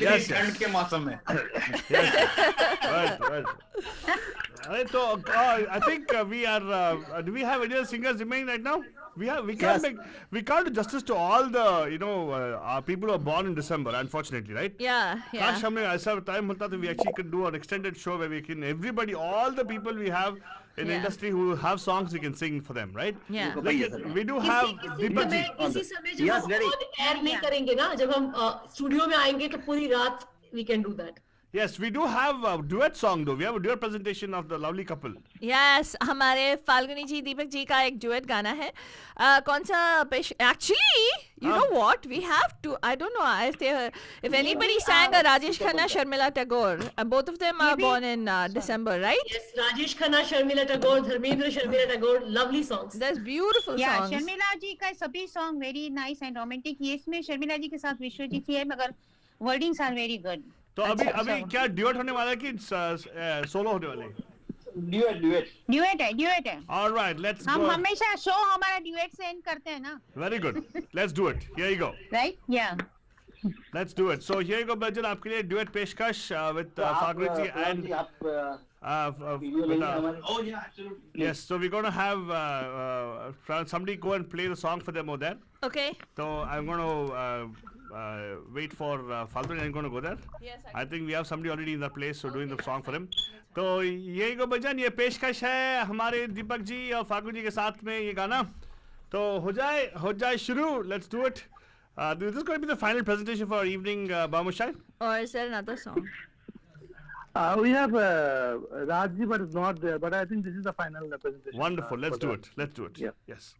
Speaker 2: Yes,
Speaker 15: ठंड के मौसम में।
Speaker 2: right. अरे तो I think we are do we have any other singers remaining right now? We can't do justice to all the our people who are born in December, unfortunately, right?
Speaker 3: Yeah.
Speaker 2: काश हमें ऐसा time होता तो we actually could do an extended show where we can everybody, all the people we have in the
Speaker 3: Yeah.
Speaker 2: industry who have songs, we can sing for them, right?
Speaker 3: Yeah.
Speaker 2: Like, we do have Deepak ji.
Speaker 4: इसी समय जब हम air नहीं करेंगे ना, जब हम studio में आएंगे तो पूरी रात we can do that.
Speaker 2: Yes, we do have a duet song though. We have a duet presentation of the lovely couple.
Speaker 3: Yes, हमारे फाल्गुनी जी दीपक जी का एक डुएट गाना है। कौन सा पेश? Actually, you know what? We have to. I don't know if anybody sang a Rajesh Khanna, Sharmila Tagore. Both of them are born in December, right?
Speaker 4: Yes, Rajesh Khanna, Sharmila Tagore, Dharmendra, Sharmila Tagore, lovely songs.
Speaker 3: That's beautiful
Speaker 7: या
Speaker 3: songs.
Speaker 7: Sharmila जी का सभी song very nice and romantic. ये इसमें शर्मिला जी के साथ विश्वजीत जी है, मगर wordings are very good.
Speaker 2: तो अभी क्या ड्यूट होने वाला है कि सोलो होने वाले?
Speaker 7: ड्यूएट है।
Speaker 2: All right, let's
Speaker 7: हम
Speaker 2: go.
Speaker 7: हमेशा शो हमारा ड्यूएट से एंड करते हैं ना।
Speaker 2: Very good. Let's do it. Here you go.
Speaker 7: Right या
Speaker 2: Let's do it. So here you go, Bhajan. आपके लिए duet पेशकश with Falguni ji and
Speaker 8: Oh yeah, absolutely.
Speaker 2: yes. So we're gonna have somebody go and play the song for them over there.
Speaker 3: Okay.
Speaker 2: So I'm gonna wait for Falguni. I'm gonna go there.
Speaker 3: Yes.
Speaker 2: I think we have somebody already in the place, so doing the song for him. तो यही को बजन ये पेशकश है हमारे दीपक जी और फागू जी के साथ में ये गाना। तो हो जाए शुरू। Let's do it. This is going to be the final presentation for our evening, Bamushai.
Speaker 3: Or is there another song?
Speaker 6: We have Rajji, but it's not there. But I think this is the final presentation.
Speaker 2: Wonderful. Let's do it. Let's do it.
Speaker 6: Yeah.
Speaker 2: Yes.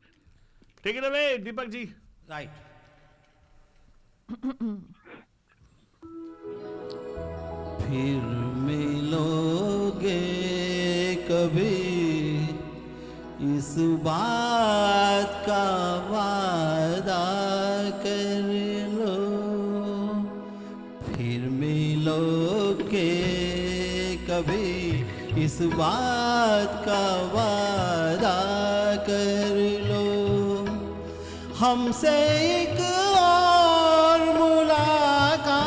Speaker 2: Take it away, Deepak ji.
Speaker 14: Right. फिर मिलोगे कभी इस बात का वादा कर लो, फिर मिलोगे कभी इस बात का वादा कर लो, हमसे एक और मुलाकात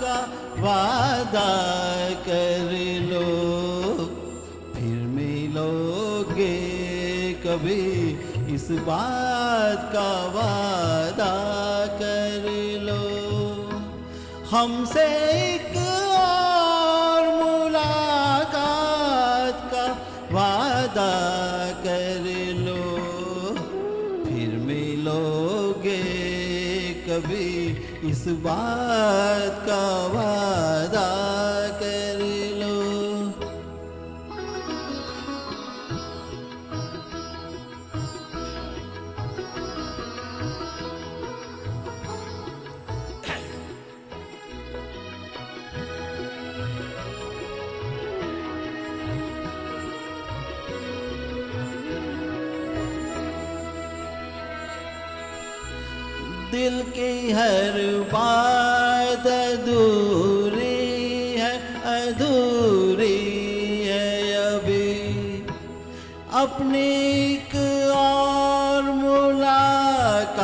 Speaker 14: का वादा कर लो, फिर मिलोगे कभी इस बात का वादा कर लो, हमसे एक और मुलाकात का वादा कर लो, फिर मिलोगे कभी इस बात का वादा कर लो। दिल की हर बात अधूरी है अभी, अपनी एक और मुलाकात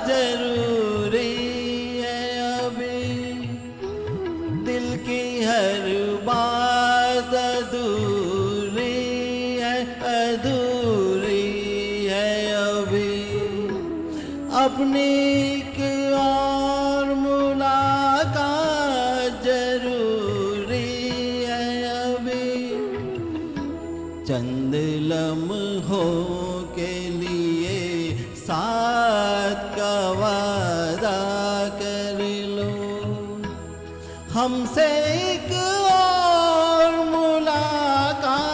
Speaker 14: जरूरी है अभी, दिल की हर बात अधूरी है अभी, अपनी एक और मुलाकात जरूरी है अभी, चंद लम्हों के लिए साथ का वादा कर लो, हमसे एक और मुलाकात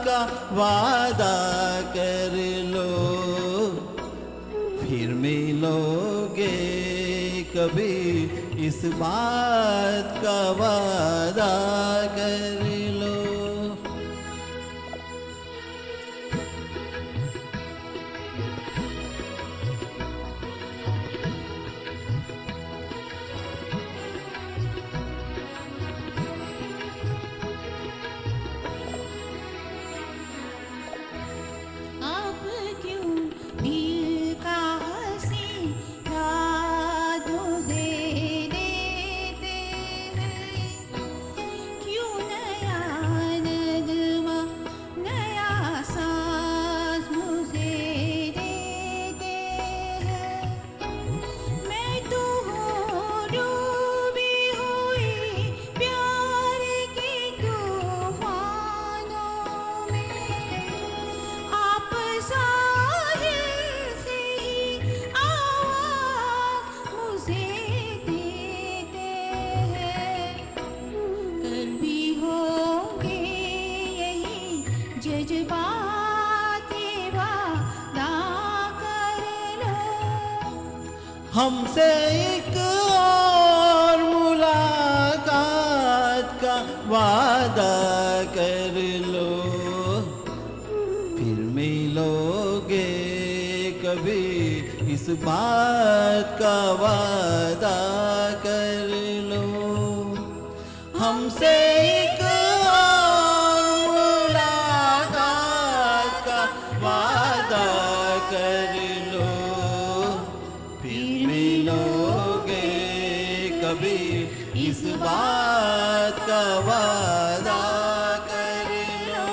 Speaker 14: का वादा कर लो, फिर मिलोगे कभी इस बात का वादा कर लो।
Speaker 7: जज्बाते वादा कर लो
Speaker 14: हमसे एक और मुलाकात का वादा कर लो फिर मिलोगे कभी इस बात का वादा कर लो हमसे एक और मुलाकात का वादा कर लो फिर मिलोगे कभी इस बात का वादा कर लो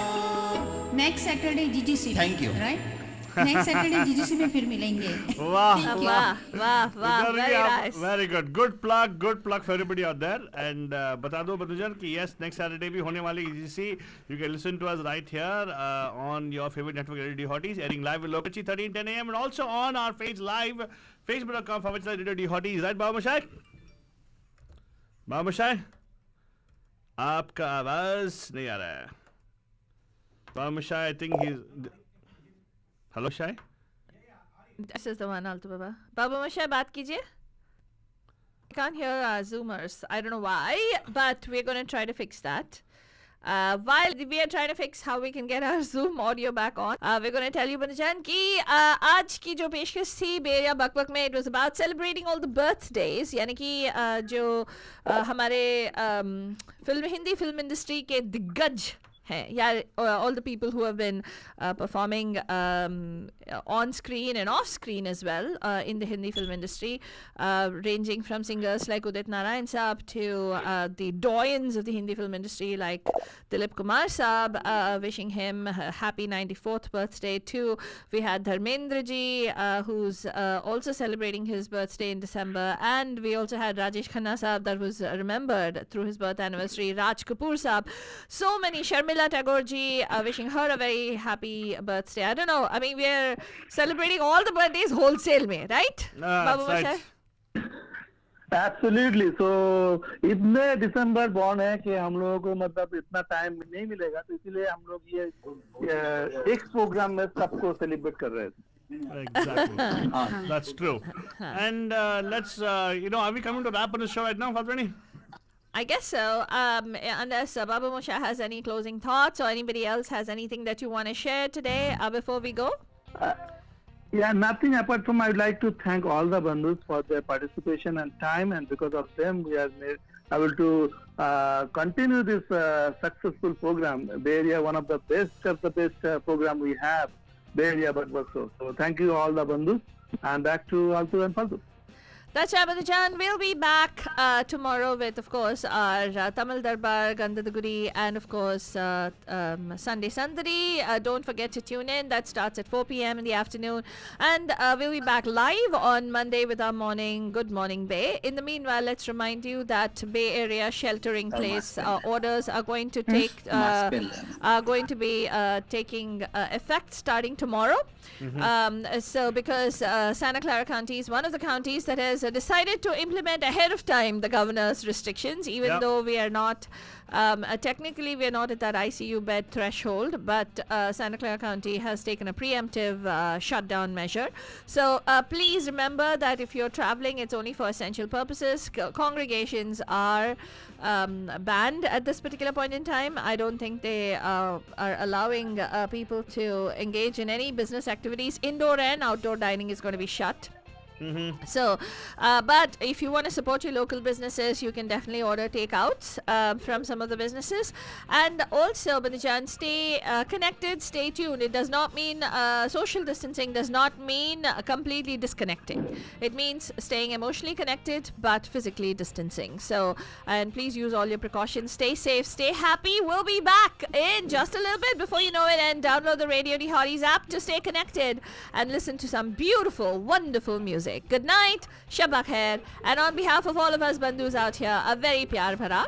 Speaker 7: next Saturday GGC
Speaker 14: Thank you.
Speaker 7: Right next Saturday GGC में फिर मिलेंगे
Speaker 2: Wow,
Speaker 3: वाह very nice.
Speaker 2: Very good. Good plug for everybody out there. And बता दो बंधुजन कि yes, next Saturday भी होने वाली EGC. You can listen to us right here on your favorite network, Radio Hotties, airing live with Lokachi 13:10 a.m. and also on our page live, facebook.com/Radio Hotties. Right, Baba Mashai? Baba Mashai? आपका आवाज नहीं आ रहा है. Baba Mashai, I think he's. Hello, Shai?
Speaker 3: This is the one, Alto Baba. Baba Mashai, baat kijiye. I can't hear our Zoomers. I don't know why, but we're going to try to fix that. While we are trying to fix how we can get our Zoom audio back on, we're going to tell you, Banajan, कि आज की जो पेशकश थी बेरिया बकबक में, it was about celebrating all the birthdays, यानी कि जो हमारे हिंदी फिल्म इंडस्ट्री के दिग्गज हैं, या all the people who have been performing on screen and off screen as well in the Hindi film industry, ranging from singers like Udit Narayan Saab to the doyens of the Hindi film industry like Dilip Kumar Saab, wishing him a happy 94th birthday too. We had Dharmendra ji, who's also celebrating his birthday in December, and we also had Rajesh Khanna Saab that was remembered through his birth anniversary, Raj Kapoor Saab, so many, Sharmila Tagore ji, wishing her a very happy birthday. I don't know, I mean, we're celebrating all the birthdays wholesale mein, right? Babu Mashai?
Speaker 6: Absolutely so इतने दिसंबर born है कि हम लोगों को मतलब इतना time नहीं मिलेगा, तो इसीलिए हम लोग ये एक प्रोग्राम में सबको सेलिब्रेट कर रहे थे.
Speaker 2: Exactly. That's true. And let's, are we coming to wrap on the show right now, Falguni?
Speaker 3: I guess so. Unless Babu Mashai has any closing thoughts or anybody else has anything that you want to share today before we go?
Speaker 6: Yeah, nothing apart from I would like to thank all the bandhus for their participation and time, and because of them we are able to continue this successful program. Bay Area, one of the best program we have, Bay Area Bakbak Show. So thank you all the bandhus, and back to Altu and Faltu.
Speaker 3: That's right, Badajan. We'll be back tomorrow with, of course, our Tamil Darbar, Gandadaguri, and, of course, Sunday Sandari. Don't forget to tune in. That starts at 4 p.m. in the afternoon. And we'll be back live on Monday with our morning Good Morning Bay. In the meanwhile, let's remind you that Bay Area sheltering place orders are going to take taking effect starting tomorrow. So because Santa Clara County is one of the counties that has decided to implement ahead of time the governor's restrictions, even though we are not technically we are not at that ICU bed threshold, but Santa Clara County has taken a preemptive shutdown measure. So please remember that if you're traveling, it's only for essential purposes. Congregations are banned at this particular point in time. I don't think they are allowing people to engage in any business activities. Indoor and outdoor dining is going to be shut. So, but if you want to support your local businesses, you can definitely order takeouts from some of the businesses. And also, Badajan, stay connected, stay tuned. It does not mean social distancing does not mean completely disconnecting. It means staying emotionally connected but physically distancing. So, and please use all your precautions. Stay safe, stay happy. We'll be back in just a little bit before you know it, and download the Radio D Hotties app to stay connected and listen to some beautiful, wonderful music. Good night, Shabba Khair, and on behalf of all of us bandhus out here, a very pyar bhara.